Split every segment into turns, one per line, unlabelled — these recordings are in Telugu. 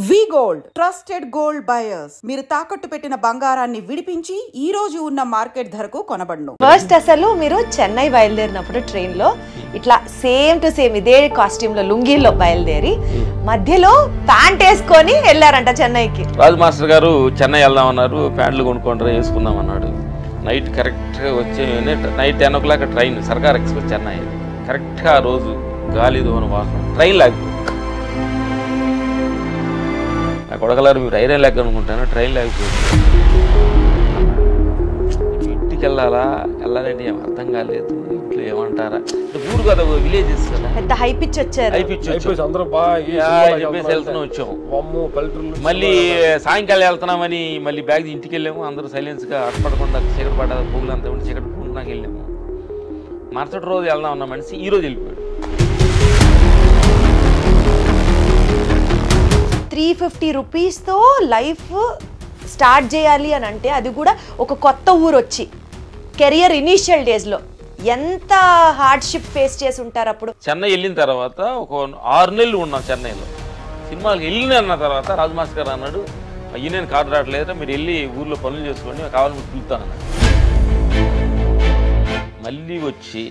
వి గోల్డ్ ట్రస్టెడ్ గోల్డ్ బయర్స్ మీరు తాకట్టు పెట్టిన బంగారాన్ని విడిపించి ఈ రోజు ఉన్న మార్కెట్ ధరకు కొనబడును.
ఫస్ట్ అసలు మీరు చెన్నై బయలుదేరినప్పుడు ట్రైన్ లో ఇట్లా సేమ్ టు సేమ్ ఇదే కాస్ట్యూమ్ లో లుంగీలో బయలుదేరి మధ్యలో ప్యాంట్ వేసుకొని వెళ్ళారంట చెన్నైకి.
రాజు మాస్టర్ గారు చెన్నై వెళ్దాం అన్నారు, ప్యాంట్లు కొనుక్కుంటారు వేసుకుందాం అన్నాడు. నైట్ కరెక్ట్గా వచ్చే నైట్ 10 o'clock ట్రైన్ సర్కార్ ఎక్స్ప్రెస్ చెన్నై. కరెక్ట్గా ఆ రోజు గాలి దోన వాసన ట్రైన్ లేకపోతే నా కొడగలారు మీరు ఐరన్ లేక అనుకుంటాను, ట్రైన్ లేకపోతే ఇంటికి వెళ్ళాలంటే ఏం అర్థం కాలేదు. ఇంట్లో ఏమంటారా ఊరు కదా, విలేజెస్ కదా,
పెద్ద హై పిచ్ వచ్చారు.
చెప్పేసి వెళ్తున్నాం వచ్చాము. మళ్ళీ సాయంకాలం వెళ్తున్నామని మళ్ళీ బ్యాగ్ ఇంటికి వెళ్ళాము. అందరూ సైలెన్స్గా అడపడకుండా చీకటి పడ్డ పువ్వులు అంతా ఉండి చీకటి పువ్వులకు వెళ్ళాము. మరుసటి రోజు వెళ్దాం అన్న మనిషి ఈ రోజు వెళ్ళిపోయాడు.
350 రూపీస్తో లైఫ్ స్టార్ట్ చేయాలి అని అంటే అది కూడా ఒక కొత్త ఊరు వచ్చి కెరియర్ ఇనీషియల్ డేస్లో ఎంత హార్డ్షిప్ ఫేస్ చేసి ఉంటారు. అప్పుడు
చెన్నై వెళ్ళిన తర్వాత ఒక 6 నెలలు ఉన్నాం చెన్నైలో. సినిమాకి వెళ్ళిన తర్వాత రాజు మాస్టర్ గారు అన్నాడు, అయ్యి నేను కారు రావట్లేదు, మీరు వెళ్ళి ఊర్లో పనులు చేసుకోండి, కావాలని పిలుస్తాను అన్నాడు. మళ్ళీ వచ్చి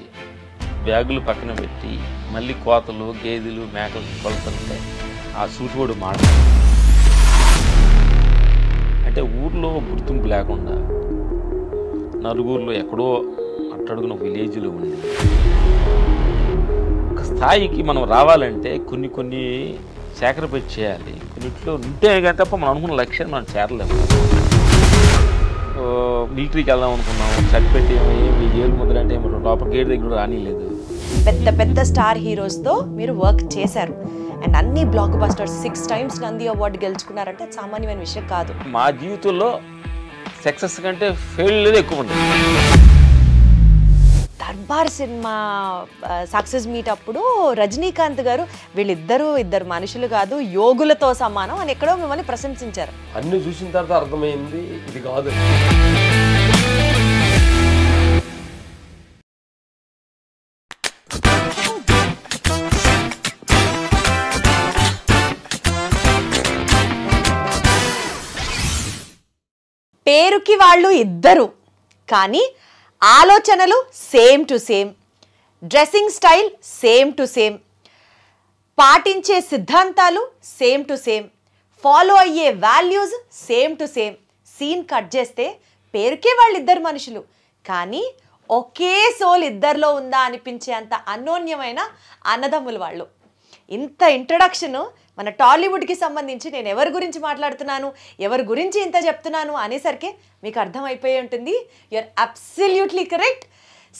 బ్యాగులు పక్కన పెట్టి మళ్ళీ కోతలు గేదెలు మేకలు కొలుతుంటే ఆ సూటుకోడు మాట అంటే ఊర్లో గుర్తింపు లేకుండా నలుగురిలో ఎక్కడో అట్టడుగున విలేజ్లో ఉండి ఒక స్థాయికి మనం రావాలంటే కొన్ని సాక్రిఫైస్ చేయాలి. కొన్నిట్లో ఉంటే కానీ తప్ప మనం అనుకున్న లక్ష్యాన్ని మనం చేరలేము. మిలిటరీకి వెళ్దాం అనుకున్నాము, చట్టిపెట్టి ఏమి ఏళ్ళు ముద్ర అంటే లోపల గేట్ దగ్గర రానిలేదు.
పెద్ద పెద్ద స్టార్ హీరోస్తో మీరు వర్క్ చేశారు అండ్ అన్ని blockbusters 6 times Nandi award గెలుచుకున్నారంటే సామాన్యమైన విషయం కాదు.
మా జీవితంలో సక్సెస్ కంటే ఫెయిల్యూర్ ఎక్కువ ఉంటుంది.
దర్బార్ సినిమా సక్సెస్ మీట్ అప్పుడు రజనీకాంత్ గారు ఇద్దరు మనుషులు కాదు యోగులతో సమానం అని ఎక్కడో మిమ్మల్ని ప్రశంసించారు.
అన్ని చూసిన తర్వాత అర్థమైంది ఇది కాదు.
పేరుకి వాళ్ళు ఇద్దరు కానీ ఆలోచనలు same to same, dressing style same to same, పాటించే సిద్ధాంతాలు సేమ్ టు సేమ్, ఫాలో అయ్యే values same to same. Scene cut చేస్తే పేరుకే వాళ్ళిద్దరు మనుషులు కానీ ఒకే సోల్ ఇద్దరిలో ఉందా అనిపించే అంత అన్యోన్యమైన అన్నదమ్ములు వాళ్ళు. ఇంత ఇంట్రడక్షను మన టాలీవుడ్కి సంబంధించి నేను ఎవరి గురించి మాట్లాడుతున్నాను, ఎవరి గురించి ఇంత చెప్తున్నాను అనేసరికి మీకు అర్థమైపోయి ఉంటుంది. You're absolutely correct.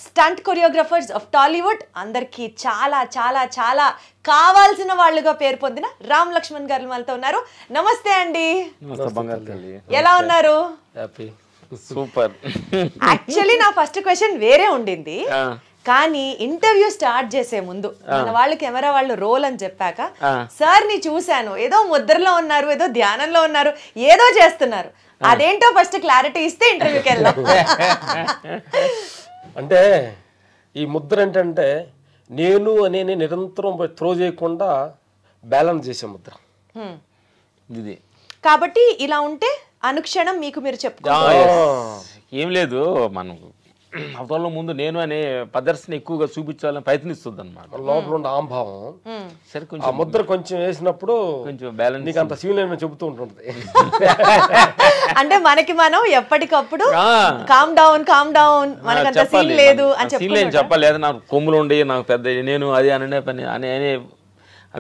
Stunt choreographers of Tollywood అందరికీ చాలా చాలా చాలా కావాల్సిన వాళ్ళుగా పేరు పొందిన రామ్ లక్ష్మణ్ గారు మనతో ఉన్నారు. నమస్తే అండి, ఎలా ఉన్నారు?
సూపర్.
యాక్చువల్లీ నా ఫస్ట్ క్వశ్చన్ వేరే ఉండింది కానీ ఇంటర్వ్యూ స్టార్ట్ చేసే ముందు మన వాళ్ళు కెమెరా వాళ్ళు రోల్ అని చెప్పాక సార్ ని చూశాను, ఏదో ముద్రలో ఉన్నారు, ఏదో ధ్యానంలో ఉన్నారు, ఏదో చేస్తున్నారు, అదేంటో ఫస్ట్ క్లారిటీ ఇస్తే ఇంటర్వ్యూకి వెళ్దాం.
అంటే ఈ ముద్ర ఏంటంటే నేను అనే నిరంతరం త్రో చేయకుండా బ్యాలెన్స్ చేసే ముద్ర
ఇది.
కాబట్టి ఇలా ఉంటే అనుక్షణం మీకు మీరు చెప్పుకోవాలి.
ఏం లేదు, మనం అవతల ముందు నేను అనే ప్రదర్శన ఎక్కువగా చూపించాలని ప్రయత్నిస్తుంది అనమాట.
లోపల ఉండే ఆంభావం
సరే కొంచెం
ఆ ముద్ర కొంచెం వేసినప్పుడు
కొంచెం బ్యాలెన్స్
నీకు అంత సీన్ చెబుతూ ఉంటుంది.
అంటే మనకి మనం ఎప్పటికప్పుడు కామ్ డౌన్ మనకు అంత సీన్ లేదు అని
చెప్పాలి. లేదా నాకు కొమ్ములు ఉండి నాకు పెద్ద నేను అది అనే పని అనే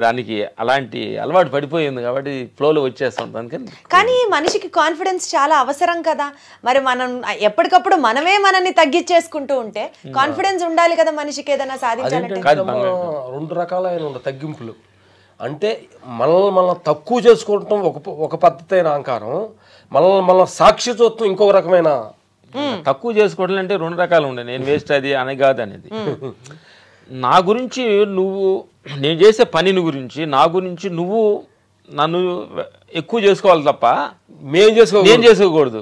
దానికి అలాంటి అలవాటు పడిపోయింది కాబట్టి ఫ్లోలో వచ్చేస్తాం. దానికని
కానీ మనిషికి కాన్ఫిడెన్స్ చాలా అవసరం కదా. మరి మనం ఎప్పటికప్పుడు మనమే మనల్ని తగ్గించేసుకుంటూ ఉంటే కాన్ఫిడెన్స్ ఉండాలి కదా మనిషికి ఏదైనా సాధించాలంటే.
2 రకాలైన తగ్గింపులు అంటే మనల్ని మనం తక్కువ చేసుకోవటం ఒక పద్ధతి అయిన అహంకారం, మనల్ని సాక్షి చూడటం ఇంకొక రకమైన.
తక్కువ చేసుకోవడం అంటే 2 రకాలు ఉండే, నేను వేస్ట్ అది అని కాదు అనేది. నా గురించి నువ్వు, నేను చేసే పనిని గురించి నా గురించి నువ్వు నన్ను ఎక్కువ చేసుకోవాలి తప్ప నేను చేసుకోకూడదు.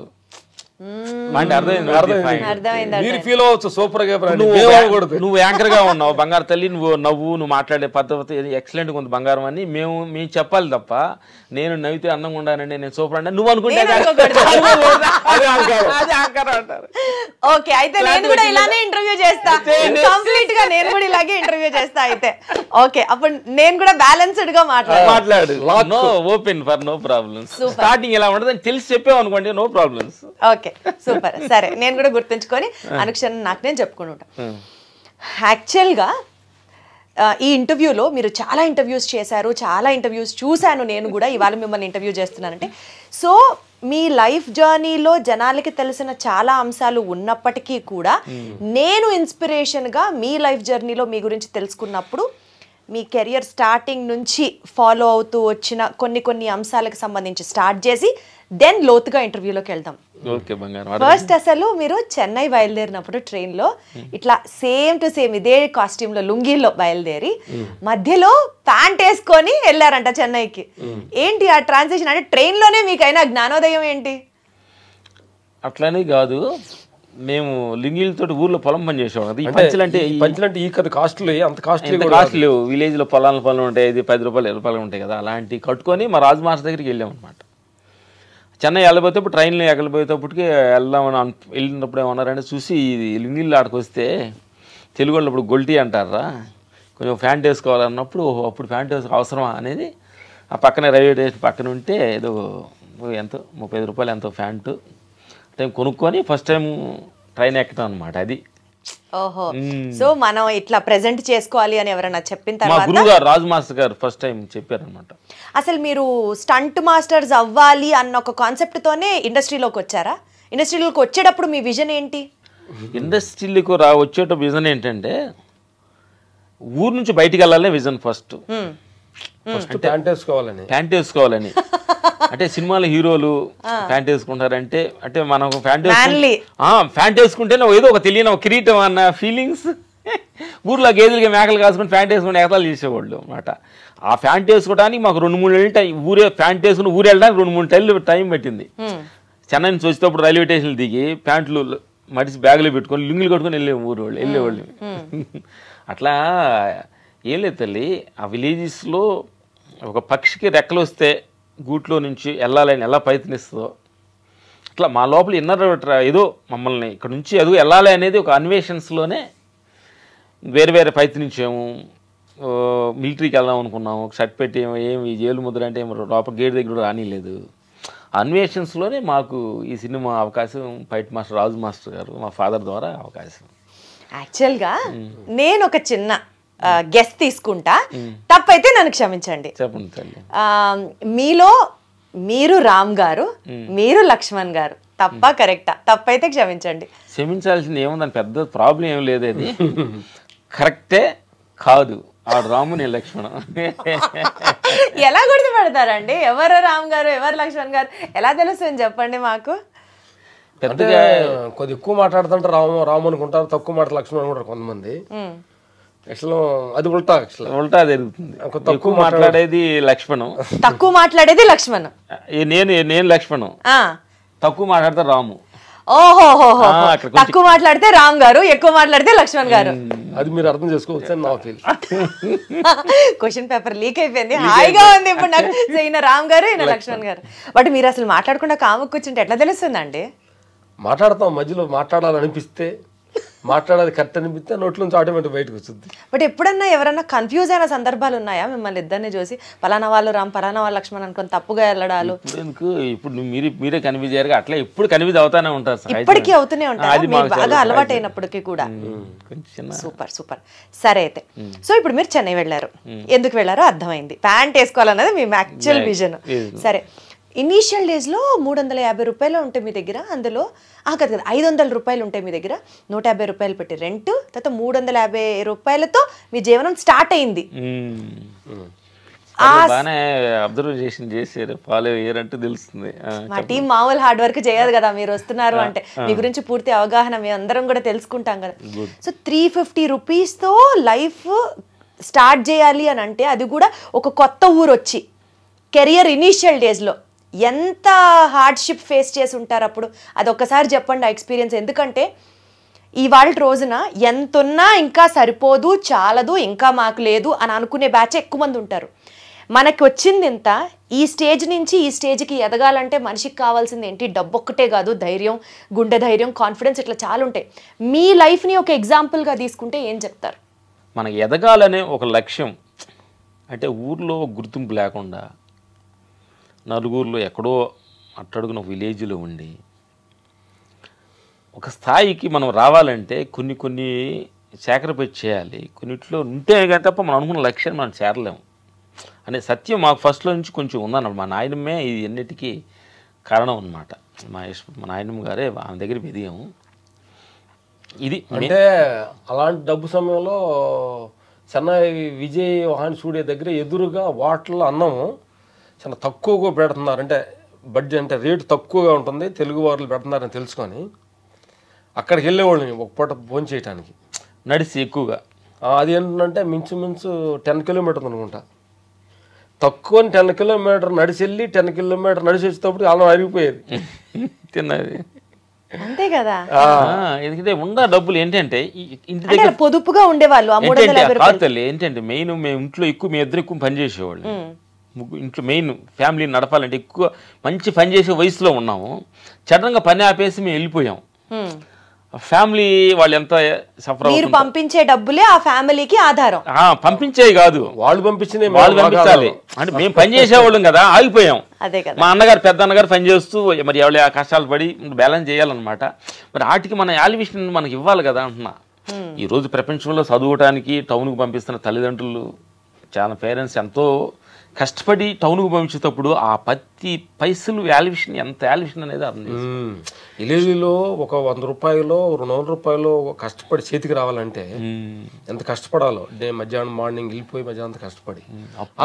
అంటే
అర్థమైంది.
మీరు ఫీల్ అవ్వచ్చు సూపర్ గా
నువ్వు యాంకర్ గా ఉన్నావు బంగారు తల్లి, నువ్వు మాట్లాడే పద్ధతి ఎక్సలెంట్ గా ఉంది బంగారం అని మేము చెప్పాలి తప్ప నేను నవ్వితే అందంగా ఉండాలండి నేను సూపర్ అంటే నువ్వు అనుకుంటే
ఓకే, అయితే నేను కూడా ఇలానే ఇంటర్వ్యూ చేస్తా, కంప్లీట్ గా నేను కూడా ఇలాగే ఇంటర్వ్యూ చేస్తా అయితే. ఓకే, అప్పుడు నేను కూడా బ్యాలెన్స్డ్ గా
మాట్లాడు, no open for no problems. Starting ఎలా ఉండదు తెలిసి చెప్పావు అనుకోండి, నో ప్రాబ్లమ్స్.
ఓకే సూపర్, సరే నేను కూడా గుర్తుంచుకొని అనుక్షణం నాకు నేను చెప్పుకుని ఉంటాను. యాక్చువల్గా ఈ ఇంటర్వ్యూలో మీరు చాలా ఇంటర్వ్యూస్ చేశారు, చాలా ఇంటర్వ్యూస్ చూశాను నేను కూడా, ఇవాళ మిమ్మల్ని ఇంటర్వ్యూ చేస్తున్నానంటే. సో మీ లైఫ్ జర్నీలో జనాలకి తెలిసిన చాలా అంశాలు ఉన్నప్పటికీ కూడా నేను ఇన్స్పిరేషన్గా మీ లైఫ్ జర్నీలో మీ గురించి తెలుసుకున్నప్పుడు మీ కెరియర్ స్టార్టింగ్ నుంచి ఫాలో అవుతూ వచ్చిన కొన్ని అంశాలకు సంబంధించి స్టార్ట్ చేసి దెన్ లోతుగా ఇంటర్వ్యూలోకి వెళ్దాం. ఫస్ట్ అసలు మీరు చెన్నై బయలుదేరినప్పుడు ట్రైన్లో ఇట్లా సేమ్ టు సేమ్ ఇదే కాస్ట్యూమ్లో లుంగీలో బయలుదేరి మధ్యలో ప్యాంట్ వేసుకొని వెళ్ళారంట చెన్నైకి. ఏంటి ఆ ట్రాన్సిషన్? అంటే ట్రైన్లోనే మీకైనా జ్ఞానోదయం ఏంటి?
అట్లానే కాదు, మేము లింగిలతో ఊర్లో పొలం పని చేసేవాళ్ళం. ఈ పంచులంటే
ఈ కాస్ట్లీ అంత కాస్ట్లీ
లేవు. విలేజ్ లో పొలం ఉంటాయి, ఇది 10 రూపాయలు 20 రూపాయలు ఉంటాయి కదా, అలాంటివి కట్టుకొని మా రాజు మాస్టర్ దగ్గరికి వెళ్ళాం అనమాట. చెన్నై వెళ్ళబోయేటప్పుడు ట్రైన్లో ఎక్కడిపోయేటప్పటికి వెళ్ళినప్పుడు ఏమన్నారంటే చూసి ఇది లింగిళ్ళు ఆడికి వస్తే తెలుగు వాళ్ళు ఇప్పుడు గొల్టీ అంటారా, కొంచెం ప్యాంట్ వేసుకోవాలన్నప్పుడు అప్పుడు ప్యాంట్ వేసుకో అవసరమా అనేది ఆ పక్కనే రైల్వే స్టేషన్ పక్కన ఉంటే ఏదో ఎంతో 35 రూపాయలు ఎంతో ప్యాంటు టైం కొనుక్కొని ఫస్ట్ టైం ట్రైన్ ఎక్కడం అనమాట. అది
ఓహో, సో మనం ఇట్లా ప్రెజెంట్ చేసుకోవాలి అని ఎవరైనా చెప్పిన తర్వాత
గురువు గారు రాజు మాస్టర్ గారు ఫస్ట్ టైం చెప్పారనమాట.
అసలు మీరు స్టంట్ మాస్టర్స్ అవ్వాలి అన్న ఒక కాన్సెప్ట్ తోనే ఇండస్ట్రీలోకి వచ్చారా? ఇండస్ట్రీలోకి వచ్చేటప్పుడు మీ విజన్ ఏంటి?
ఇండస్ట్రీలకు వచ్చేటప్పుడు విజన్ ఏంటంటే ఊరు నుంచి బయటికి వెళ్ళాలనే విజన్. ఫస్ట్
ప్యాంట్
వేసుకోవాలని అంటే సినిమాలో హీరోలు ప్యాంట్ వేసుకుంటారంటే అంటే మనం ప్యాంట్ వేసుకుంటేనే ఏదో ఒక తెలియని ఒక కిరీటం అన్న ఫీలింగ్స్. ఊర్లో గేదెలకి మేకలు కాసుకుని ప్యాంట్ వేసుకుని ఎగతాలు చేసేవాళ్ళు అనమాట. ఆ ప్యాంట్ వేసుకోవడానికి మాకు 2-3 నెలలు టైం, ప్యాంట్ వేసుకుని ఊరు వెళ్ళడానికి 2-3 నెలలు టైం పట్టింది. చెన్నై నుంచి వచ్చేటప్పుడు రైల్వే స్టేషన్లు దిగి ప్యాంట్లు మడిసి బ్యాగులో పెట్టుకొని లుంగిలు కట్టుకొని వెళ్ళేవాళ్ళు. అట్లా ఏం లేదు తల్లి, ఆ విలేజెస్లో ఒక పక్షికి రెక్కలు వస్తే గూట్లో నుంచి వెళ్ళాలని ఎలా ప్రయత్నిస్తుందో అట్లా మా లోపల ఇన్నర్ ఏదో మమ్మల్ని ఇక్కడ నుంచి ఎదుగు వెళ్ళాలి అనేది ఒక అన్వేషన్స్లోనే వేరే ప్రయత్నించాము. మిలిటరీకి వెళ్దాం అనుకున్నాము, షర్ట్ పెట్టి ఏమి జైలు ముద్ర అంటే లోపల గేట్ దగ్గర రానిలేదు. అన్వేషన్స్లోనే మాకు ఈ సినిమా అవకాశం ఫైట్ మాస్టర్ రాజు మాస్టర్ గారు మా ఫాదర్ ద్వారా అవకాశం.
యాక్చువల్గా నేను ఒక చిన్న గెస్ తీసుకుంటా, తప్పైతే నన్ను క్షమించండి.
చెప్పండి.
మీలో మీరు రామ్ గారు, మీరు లక్ష్మణ్ గారు, తప్ప కరెక్టా? తప్పైతే క్షమించండి.
క్షమించాల్సింది ఏముందని పెద్ద ప్రాబ్లం ఏం లేదు, అది కరెక్టే కాదు. ఆడు రాము నేను లక్ష్మణ్.
ఎలా గుర్తుపడతారండి ఎవరు రామ్ గారు ఎవరు లక్ష్మణ్ గారు? ఎలా తెలుస్తుంది చెప్పండి మాకు.
పెద్దగా కొద్ది ఎక్కువ మాట్లాడుతుంటే రాము అనుకుంటారు, తక్కువ మాట లక్ష్మణ్ అనుకుంటారు కొంతమంది. అది ఉల్టా
జరుగుతుంది. తక్కువ మాట్లాడేది లక్ష్మణం,
తక్కువ మాట్లాడేది లక్ష్మణ్.
నేను లక్ష్మణం, తక్కువ మాట్లాడితే రాము.
ఓహో, తక్కువ మాట్లాడితే రామ్ గారు, ఎక్కువ మాట్లాడితే లక్ష్మణ్ గారు.
అది మీరు అర్థం చేసుకోవచ్చు. నా ఫీల్
క్వశ్చన్ పేపర్ లీక్ అయిపోయింది, హాయిగా ఉంది ఇప్పుడు నాకు. ఈయన రామ్ గారు, ఈయన లక్ష్మణ్ గారు. బట్ మీరు అసలు మాట్లాడకుండా కాము కూర్చుంటే ఎట్లా తెలుస్తుందండి?
మాట్లాడతాం, మధ్యలో మాట్లాడాలనిపిస్తే మాట్లాడాలి కరెక్ట్ అనిపిస్తే నోట్ల నుంచి ఆటోమేటిక్ బయటకు వస్తుంది.
బట్ ఎప్పుడన్నా ఎవరన్నా కన్ఫ్యూజ్ అయిన సందర్భాలు ఉన్నాయా మిమ్మల్ని ఇద్దరిని చూసి? పలానా వాళ్ళు రామ్, పలానా వాళ్ళు లక్ష్మణ్ అనుకుని తప్పుగా వెళ్ళడాలు?
ఇప్పుడు మీరే కన్ఫ్యూజ్ అయ్యారు, అట్లా ఎప్పుడు కన్ఫ్యూజ్ అవుతానే ఉంటారు,
ఇప్పటికీ అవుతూనే ఉంటారు, బాగా అలవాటు అయినప్పటికీ కూడా. సూపర్. సరే అయితే, సో ఇప్పుడు మీరు చెన్నై వెళ్ళారు, ఎందుకు వెళ్ళారో అర్థమైంది. ప్యాంట్ వేసుకోవాలన్నది మీ యాక్చువల్ విజన్. సరే, ఇనీషియల్ డేస్లో 350 రూపాయలు ఉంటాయి మీ దగ్గర, అందులో కదా 500 రూపాయలు ఉంటాయి మీ దగ్గర, 150 రూపాయలు పెట్టి రెంట్, తర్వాత 350 రూపాయలతో మీ జీవనం స్టార్ట్ అయింది.
అబ్జర్వేషన్ చేశారు, ఫాలో అయ్యారంటే తెలుస్తుంది.
మా టీం మామూలు హార్డ్ వర్క్ చేయదు కదా, మీరు వస్తున్నారు అంటే మీ గురించి పూర్తి అవగాహన మేము అందరం కూడా తెలుసుకుంటాం కదా. సో 350 రూపీస్తో లైఫ్ స్టార్ట్ చేయాలి అని అంటే, అది కూడా ఒక కొత్త ఊరు వచ్చి కెరియర్ ఇనీషియల్ డేస్లో ఎంత హార్డ్షిప్ ఫేస్ చేసి ఉంటారు అప్పుడు, అది ఒక్కసారి చెప్పండి ఆ ఎక్స్పీరియన్స్. ఎందుకంటే ఇవాళ రోజున ఎంతున్నా ఇంకా సరిపోదు, చాలదు, ఇంకా మాకు లేదు అని అనుకునే బ్యాచ్ ఎక్కువ మంది ఉంటారు. మనకి వచ్చింది ఇంత, ఈ స్టేజ్ నుంచి ఈ స్టేజ్కి ఎదగాలంటే మనిషికి కావాల్సింది ఏంటి? డబ్బు ఒక్కటే కాదు, ధైర్యం, గుండె ధైర్యం, కాన్ఫిడెన్స్, ఇట్లా చాలా ఉంటాయి. మీ లైఫ్ని ఒక ఎగ్జాంపుల్గా తీసుకుంటే ఏం చెప్తారు?
మనకి ఎదగాలనే ఒక లక్ష్యం, అంటే ఊర్లో గుర్తింపు లేకుండా నలుగురిలో ఎక్కడో అట్టడుగున విలేజ్లో ఉండి ఒక స్థాయికి మనం రావాలంటే కొన్ని సాక్రిఫైస్ చేయాలి. కొన్నిట్లో ఉంటే కానీ తప్ప మనం అనుకున్న లక్ష్యాన్ని మనం చేరలేము అనే సత్యం మాకు ఫస్ట్లో నుంచి కొంచెం ఉందన్నమాట. మా నాయనమ్మే ఇది అన్నిటికీ కారణం అన్నమాట. మా నాయనమ్మ గారే ఆమె దగ్గర ఎదిగాము. ఇది
అంటే అలాంటి డబ్బు సమయంలో చెన్నై విజయ్ వాహన్ స్టూడియో దగ్గర ఎదురుగా వాటర్లో అన్నము చాలా తక్కువగా పెడుతున్నారు. అంటే బడ్జెట్ అంటే రేటు తక్కువగా ఉంటుంది, తెలుగు వాళ్ళు పెడుతున్నారని తెలుసుకొని అక్కడికి వెళ్ళేవాళ్ళని ఒక పూట భోజనం చేయడానికి
నడిచి ఎక్కువగా.
అది ఏంటంటే మించుమించు 10 కిలోమీటర్లు అనుకుంటా. తక్కువ 10 కిలోమీటర్ నడిచి వెళ్ళి 10 కిలోమీటర్ నడిచి వచ్చేటప్పుడు అలా అరిగిపోయేది
తిన్నది.
అంతే కదా.
ఎందుకంటే ఉన్న డబ్బులు ఏంటంటే ఇంటి
అంటే
దగ్గర
పొదుపుగా ఉండేవాళ్ళు. ఆ 350 రూపాయలు
కాదు ఏంటంటే మెయిన్ మేము ఇంట్లో ఎక్కువ మేము ఇద్దరు ఎక్కువ పని చేసేవాళ్ళు. ఇంట్లో మెయిన్ ఫ్యామిలీని నడపాలంటే ఎక్కువ మంచి పని చేసే వయసులో ఉన్నాము. సడన్గా పని ఆపేసి మేము వెళ్ళిపోయాం. ఫ్యామిలీ వాళ్ళు ఎంత సఫర్
మీరు పంపించే డబ్బులే ఆ ఫ్యామిలీకి ఆధారం.
పంపించేవి కాదు,
వాళ్ళు పంపించినవి
వాళ్ళు పంపించాలి. అంటే మేము పని చేసేవాళ్ళం కదా, ఆగిపోయాం.
అదే కదా.
మా అన్నగారు పెద్ద అన్నగారు పని చేస్తూ మరి ఎవరి కష్టాలు పడి బ్యాలెన్స్ చేయాలన్నమాట. మరి వాటికి మన యాలివేషన్ మనకి ఇవ్వాలి కదా అంటున్నా. ఈరోజు ప్రపంచంలో చదువుకోవడానికి టౌన్కి పంపిస్తున్న తల్లిదండ్రులు చాలా పేరెంట్స్ ఎంతో కష్టపడి టౌన్కు పంపించేటప్పుడు ఆ ప్రతి పైసలు వాల్యుయేషన్ ఎంత వాల్యుయేషన్ అనేది అర్థం చేసుకోవాలి.
విలేజ్లో ఒక 100 రూపాయలు 200 రూపాయలు కష్టపడి చేతికి రావాలంటే ఎంత కష్టపడాలో. మధ్యాహ్నం మార్నింగ్ వెళ్ళిపోయి మధ్యాహ్నం కష్టపడి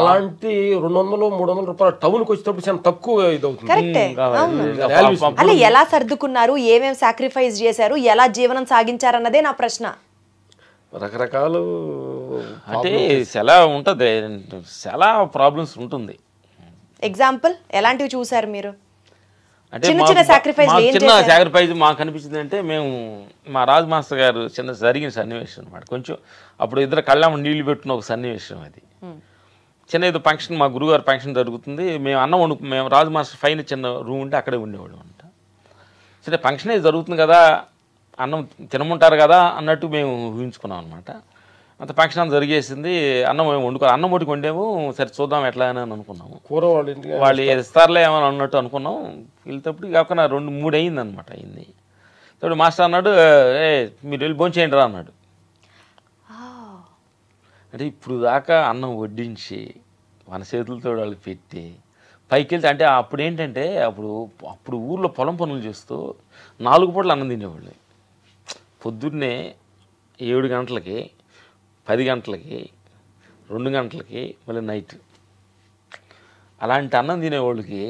అలాంటి 200-300 రూపాయలు టౌన్కి వచ్చేటప్పుడు చాలా తక్కువ ఇది అవుతుంది.
అలా ఎలా సర్దుకున్నారు, ఏమేమి సాక్రిఫైస్ చేశారు, ఎలా జీవనం సాగించారన్నదే నా ప్రశ్న.
రకరకాలు
అంటే చాలా ఉంటుంది, చాలా ప్రాబ్లమ్స్ ఉంటుంది.
ఎగ్జాంపుల్ ఎలాంటివి చూసారు మీరు?
అంటే
చిన్న
చిన్న సాక్రిఫైస్ మాకు అనిపించింది అంటే, మేము మా రాజు మాస్టర్ గారు చిన్న జరిగిన సన్నివేశం అనమాట. కొంచెం అప్పుడు ఇద్దరు కళ్ళమ్మ నీళ్లు పెట్టిన ఒక సన్నివేశం అది. చిన్న ఏదో ఫంక్షన్, మా గురుగారు ఫంక్షన్ జరుగుతుంది. మేము అన్నం మేము రాజు మాస్టర్ పైన చిన్న రూమ్ ఉంటే అక్కడే ఉండేవాళ్ళం అంట. సరే ఫంక్షన్ అయితే జరుగుతుంది కదా, అన్నం తినమంటారు కదా అన్నట్టు మేము ఊహించుకున్నాం అనమాట. అంత ఫంక్షన్ జరిగేసింది. అన్నం మేము అన్నం ఒకటి వండాము. సరే చూద్దాం ఎట్లా అని అనుకున్నాము.
కూర
వాళ్ళు ఇస్తారులే ఏమని అన్నట్టు అనుకున్నాం. వెళ్తేప్పుడు కాకుండా 2-3 అయింది అనమాట. అయింది ఇప్పుడు మాస్టర్ అన్నాడు, మీరు వెళ్ళి భోంచేయండి రా అన్నాడు. అంటే ఇప్పుడు దాకా అన్నం వడ్డించి మన చేతులతో వాళ్ళు పెట్టి పైకి వెళ్తే, అంటే అప్పుడు ఏంటంటే అప్పుడు ఊర్లో పొలం పనులు చేస్తూ 4 పూటలు అన్నం తినేవాళ్ళు. పొద్దున్నే 7 గంటలకి, 10 గంటలకి, 2 గంటలకి, మళ్ళీ నైట్. అలాంటి అన్నం తినేవాళ్ళకి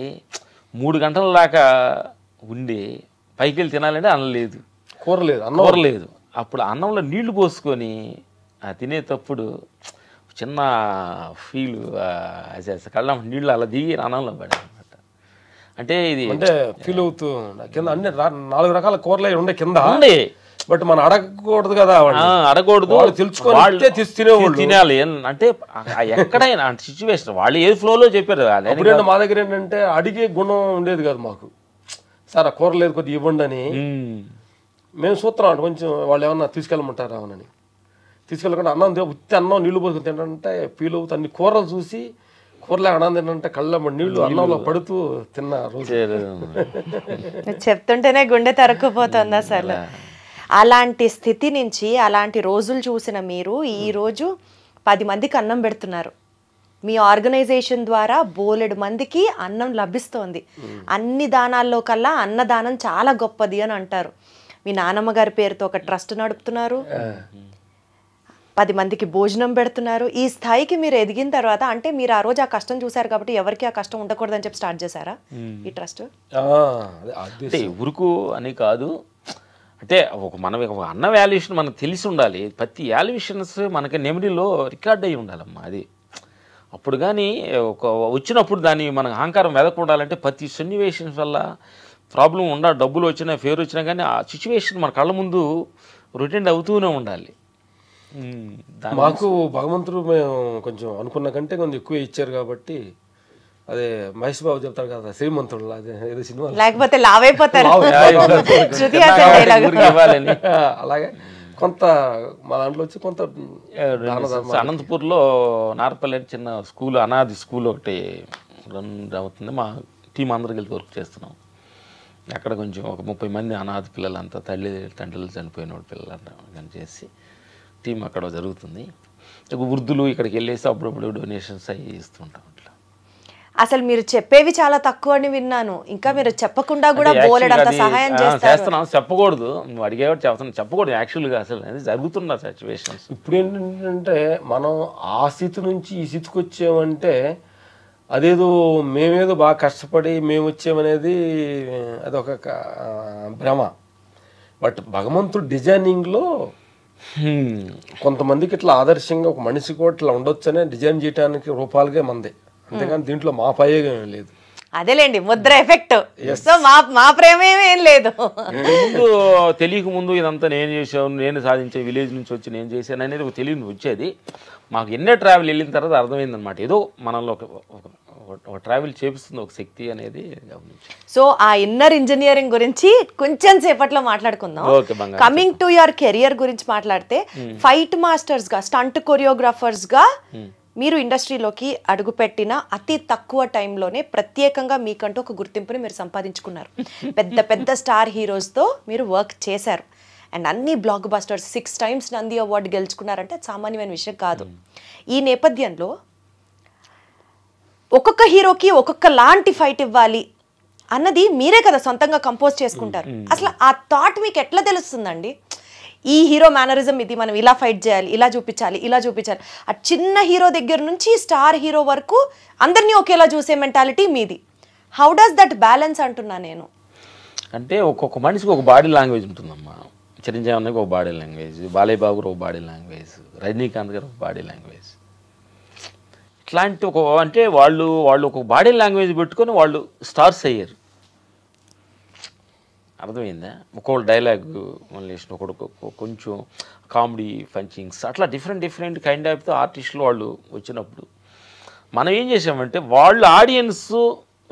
3 గంటల దాకా ఉండి పైకి వెళ్ళి తినాలంటే అన్నం లేదు, కూర లేదు. అప్పుడు అన్నంలో నీళ్లు పోసుకొని తినేటప్పుడు చిన్న ఫీల్, కళ్ళ నీళ్ళు అలా దిగి అన్నంలో పడే అనమాట. అంటే ఇది
అంటే ఫీల్ అవుతూ కింద అన్ని 4 రకాల కూరలు ఉండే కింద
ఉండే.
బట్ మనం అడగకూడదు కదా,
అడగకూడదు,
తెలుసుకొని
తినాలి. అంటే ఎక్కడైనా సిచ్యువేషన్ వాళ్ళు ఏ ఫ్లోలో చెప్పారు.
మా దగ్గర ఏంటంటే అడిగే గుణం ఉండేది కాదు మాకు. సార్ ఆ కూర లేదు కొద్దిగా ఇవ్వండి అని మేము చూస్తున్నాం. కొంచెం వాళ్ళు ఏమన్నా తీసుకెళ్ళమంటారా అని తీసుకెళ్ళకుండా అన్నం నీళ్లు పోసుకుని తింటే ఫీల్ అవుతుంది. అన్ని కూరలు చూసి కూరలే అన్నం తింటే కళ్ళ నీళ్లు అన్నంలో పడుతూ తిన్న రోజు
చెప్తుంటేనే గుండె తరుక్కుపోతుంది అసలు. అలాంటి స్థితి నుంచి అలాంటి రోజులు చూసిన మీరు ఈరోజు 10 మందికి అన్నం పెడుతున్నారు. మీ ఆర్గనైజేషన్ ద్వారా బోలెడు మందికి అన్నం లభిస్తోంది. అన్ని దానాల్లో కల్లా అన్నదానం చాలా గొప్పది అని అంటారు. మీ నానమ్మ గారి పేరుతో ఒక ట్రస్ట్ నడుపుతున్నారు, 10 మందికి భోజనం పెడుతున్నారు. ఈ స్థాయికి మీరు ఎదిగిన తర్వాత, అంటే మీరు ఆ రోజు ఆ కష్టం చూసారు కాబట్టి ఎవరికి ఆ కష్టం ఉండకూడదని చెప్పి స్టార్ట్ చేశారా ఈ ట్రస్ట్?
అంటే ఊరుకు అని కాదు, అంటే మనకి ఒక అన్న వాల్యుయేషన్ మనకు తెలిసి ఉండాలి. ప్రతి వాల్యుయేషన్స్ మనకి మెమరీలో రికార్డ్ అయ్యి ఉండాలమ్మా. అది అప్పుడు కానీ ఒక వచ్చినప్పుడు దాన్ని మనకు అహంకారం వెదకుండాలంటే ప్రతి సన్నివేషన్ వల్ల ప్రాబ్లం డబ్బులు వచ్చినా ఫేర్ వచ్చినా కానీ ఆ సిచ్యువేషన్ మన కళ్ళ ముందు రొటెండ్ అవుతూనే ఉండాలి.
మాకు భగవంతుడు మేము కొంచెం అనుకున్న కంటే కొంచెం ఎక్కువ ఇచ్చారు కాబట్టి అదే మహేష్ బాబు చెప్తారు కదా శ్రీమంతుడు అదే ఏదో సినిమా
లేకపోతే లావైపోతారు
అలాగే కొంత మా దాంట్లో వచ్చి కొంత
అనంతపూర్లో నార్పల్లి చిన్న స్కూల్ అనాథి స్కూల్ ఒకటి రన్ అవుతుంది. మా టీం అందరికి వెళ్ళి వర్క్ చేస్తున్నాం. అక్కడ కొంచెం ఒక 30 మంది అనాథ పిల్లలంతా తండ్రులు చనిపోయిన పిల్లలు చేసి టీం అక్కడ జరుగుతుంది. వృద్ధులు ఇక్కడికి వెళ్ళేసి అప్పుడప్పుడు డొనేషన్స్ అవి ఇస్తుంటాం. అట్లా
అసలు మీరు చెప్పేవి చాలా తక్కువ అని విన్నాను. ఇంకా మీరు చెప్పకుండా కూడా బోలెడంత సహాయం
చేస్తున్నాం. చెప్పకూడదు, నువ్వు అడిగేవాడు చెప్తున్నాను, చెప్పకూడదు యాక్చువల్గా. అసలు అది జరుగుతున్న సిచ్యువేషన్స్.
ఇప్పుడు ఏంటంటే మనం ఆ స్థితి నుంచి ఈ స్థితికి వచ్చామంటే అదేదో మేమేదో బాగా కష్టపడి మేము వచ్చామనేది అదొక భ్రమ. బట్ భగవంతుడు డిజైనింగ్లో కొంతమందికి ఇట్లా ఆదర్శంగా ఒక మనిషి కూడా ఇట్లా ఉండొచ్చనే డిజైన్ చేయడానికి రూపాలుగా మందే, అంతేగాని దీంట్లో మా ప్రయోగం ఏం లేదు.
అదేలేండి ముద్ర ఎఫెక్ట్. సో మా ప్రేమ ఏం లేదు.
ముందు తెలియక ముందు ఇదంతా నేను చేసాను, నేను సాధించే విలేజ్ నుంచి వచ్చి నేను చేశాను అనేది ఒక తెలియని వచ్చేది. మాకు ఎన్నో ట్రావెల్ వెళ్ళిన తర్వాత అర్థమైంది అనమాట, ఏదో మనలో ఒక ట్రావెల్ చేపిస్తుంది ఒక శక్తి అనేది గమనించి.
సో ఆ ఇన్నర్ ఇంజనీరింగ్ గురించి కొంచెం సేపట్లో మాట్లాడుకుందాం. కమింగ్ టు యువర్ కెరియర్ గురించి మాట్లాడితే ఫైట్ మాస్టర్స్ గా, స్టంట్ కొరియోగ్రాఫర్స్ గా మీరు ఇండస్ట్రీలోకి అడుగుపెట్టిన అతి తక్కువ టైంలోనే ప్రత్యేకంగా మీకంటూ ఒక గుర్తింపుని మీరు సంపాదించుకున్నారు. పెద్ద పెద్ద స్టార్ హీరోస్తో మీరు వర్క్ చేశారు అండ్ అన్ని blockbusters 6 times Nandi award గెలుచుకున్నారంటే సామాన్యమైన విషయం కాదు. ఈ నేపథ్యంలో ఒక్కొక్క హీరోకి ఒక్కొక్క లాంటి ఫైట్ ఇవ్వాలి అన్నది మీరే కదా సొంతంగా కంపోజ్ చేసుకుంటారు. అసలు ఆ థాట్ మీకు ఎట్లా తెలుస్తుందండి? ఈ హీరో మేనరిజం ఇది, మనం ఇలా ఫైట్ చేయాలి, ఇలా చూపించాలి, ఇలా చూపించాలి. ఆ చిన్న హీరో దగ్గర నుంచి స్టార్ హీరో వరకు అందరినీ ఒకేలా చూసే మెంటాలిటీ మీది. హౌ డస్ దట్ బ్యాలెన్స్ అంటున్నా నేను.
అంటే ఒక్కొక్క మనిషికి ఒక బాడీ లాంగ్వేజ్ ఉంటుందమ్మా. చిరంజీవి అన్నకి ఒక బాడీ లాంగ్వేజ్, బాలయ్య బాబు గారు ఒక బాడీ లాంగ్వేజ్, రజనీకాంత్ గారు ఒక బాడీ లాంగ్వేజ్. ఇట్లాంటి అంటే వాళ్ళు ఒక బాడీ లాంగ్వేజ్ పెట్టుకొని వాళ్ళు స్టార్స్ అయ్యారు. అర్థమైందా? ఒక్కొక్క డైలాగ్ మళ్ళీ ఒకడు కొంచెం కామెడీ పంచింగ్స్ అట్లా డిఫరెంట్ కైండ్ ఆఫ్ ఆర్టిస్టులు వాళ్ళు వచ్చినప్పుడు మనం ఏం చేసామంటే వాళ్ళు ఆడియన్స్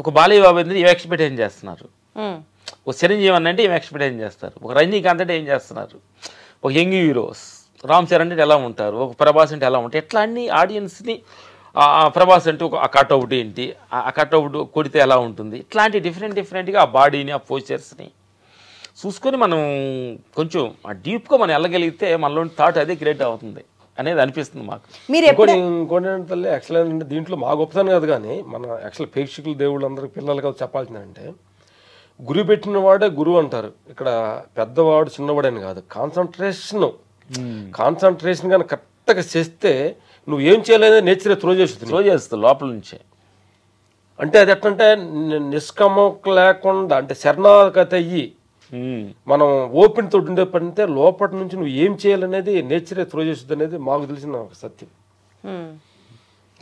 ఒక బాలయ్య బాబు అనేది ఏం ఎక్స్పెక్టేషన్ చేస్తున్నారు, ఒక చిరంజీవి అంటే ఏం ఎక్స్పెక్టేషన్ చేస్తారు, ఒక రజనీకాంత్ అంటే ఏం చేస్తున్నారు, ఒక యంగ్ హీరోస్ రామ్ చరణ్ అంటే ఎలా ఉంటారు, ఒక ప్రభాస్ అంటే ఎలా ఉంటారు, ఎట్లా అన్ని ఆడియన్స్ని ప్రభాస్ అంటే ఒక కట్అవుట్ ఏంటి, ఆ కట్అవుట్ కొడితే ఎలా ఉంటుంది, ఇట్లాంటి డిఫరెంట్గా ఆ బాడీని ఆ పోస్చర్స్ని చూసుకొని మనం కొంచెం డీప్గా మనం వెళ్ళగలిగితే మనలోని థాట్ అదే క్రియేట్ అవుతుంది అనేది అనిపిస్తుంది మాకు.
ఇంకోటి తల్లి యాక్చువల్ అంటే దీంట్లో మా గొప్పతనం కాదు, కానీ మన యాక్చువల్ ప్రేక్షకులు దేవుళ్ళందరికీ పిల్లలుగా చెప్పాల్సిందంటే గురి పెట్టిన వాడే గురువు అంటారు. ఇక్కడ పెద్దవాడు చిన్నవాడు అని కాదు, కాన్సన్ట్రేషన్ కానీ కరెక్ట్గా చేస్తే నువ్వు ఏం చేయలేదని నేచర్ త్రో చేస్తుంది
లోపల నుంచే.
అంటే అది ఎట్లంటే నిష్కమక లేకుండా అంటే శరణాగతి అయ్యి మనం ఓపెన్ తోటి ఉండే పడితే లోపల నుంచి నువ్వు ఏం చేయాలనేది నేచరే త్రో చేస్తుంది అనేది మాకు తెలిసిన ఒక సత్యం.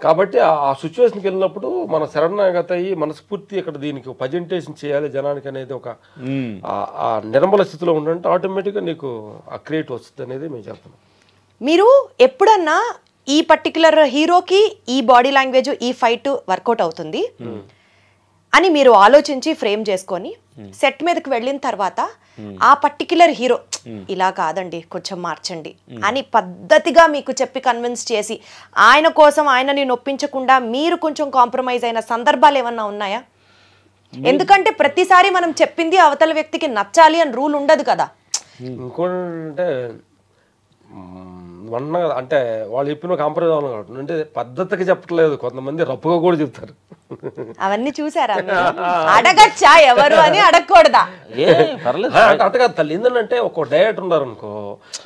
కాబట్టి ఆ సిచ్యువేషన్కి వెళ్ళినప్పుడు మన శరణాగతి అయ్యి మనస్ఫూర్తి ఇక్కడ దీనికి ప్రజెంటేషన్ చేయాలి జనానికి అనేది ఒక ఆ నిర్మల స్థితిలో ఉండంటే ఆటోమేటిక్గా నీకు ఆ క్రియేట్ వస్తుంది అనేది మేము చెప్తున్నాం.
మీరు ఎప్పుడన్నా ఈ పర్టికులర్ హీరోకి ఈ బాడీ లాంగ్వేజ్ ఈ ఫైట్ వర్కౌట్ అవుతుంది అని మీరు ఆలోచించి ఫ్రేమ్ చేసుకొని సెట్ మీదకి వెళ్ళిన తర్వాత ఆ పర్టికులర్ హీరో ఇలా కాదండి కొంచెం మార్చండి అని పద్ధతిగా మీకు చెప్పి కన్విన్స్ చేసి ఆయన కోసం ఆయనని నొప్పించకుండా మీరు కొంచెం కాంప్రమైజ్ అయిన సందర్భాలు ఏమన్నా ఉన్నాయా? ఎందుకంటే ప్రతిసారి మనం చెప్పింది అవతల వ్యక్తికి నచ్చాలి అని రూల్ ఉండదు కదా.
ఇంకోటంటే అంటే వాళ్ళు చెప్పిన కాంప్రమైజ్ అవ్వాలి అంటే పద్ధతిగా చెప్పట్లేదు, కొంతమంది రప్పుగా కూడా చెప్తారు.
అవన్నీ చూసారా? అడగచ్చా ఎవరు అని అడగకూడదా?
అట్టగా తల్లి ఏంటంటే ఒక డైరెక్టర్ ఉన్నారు అనుకో,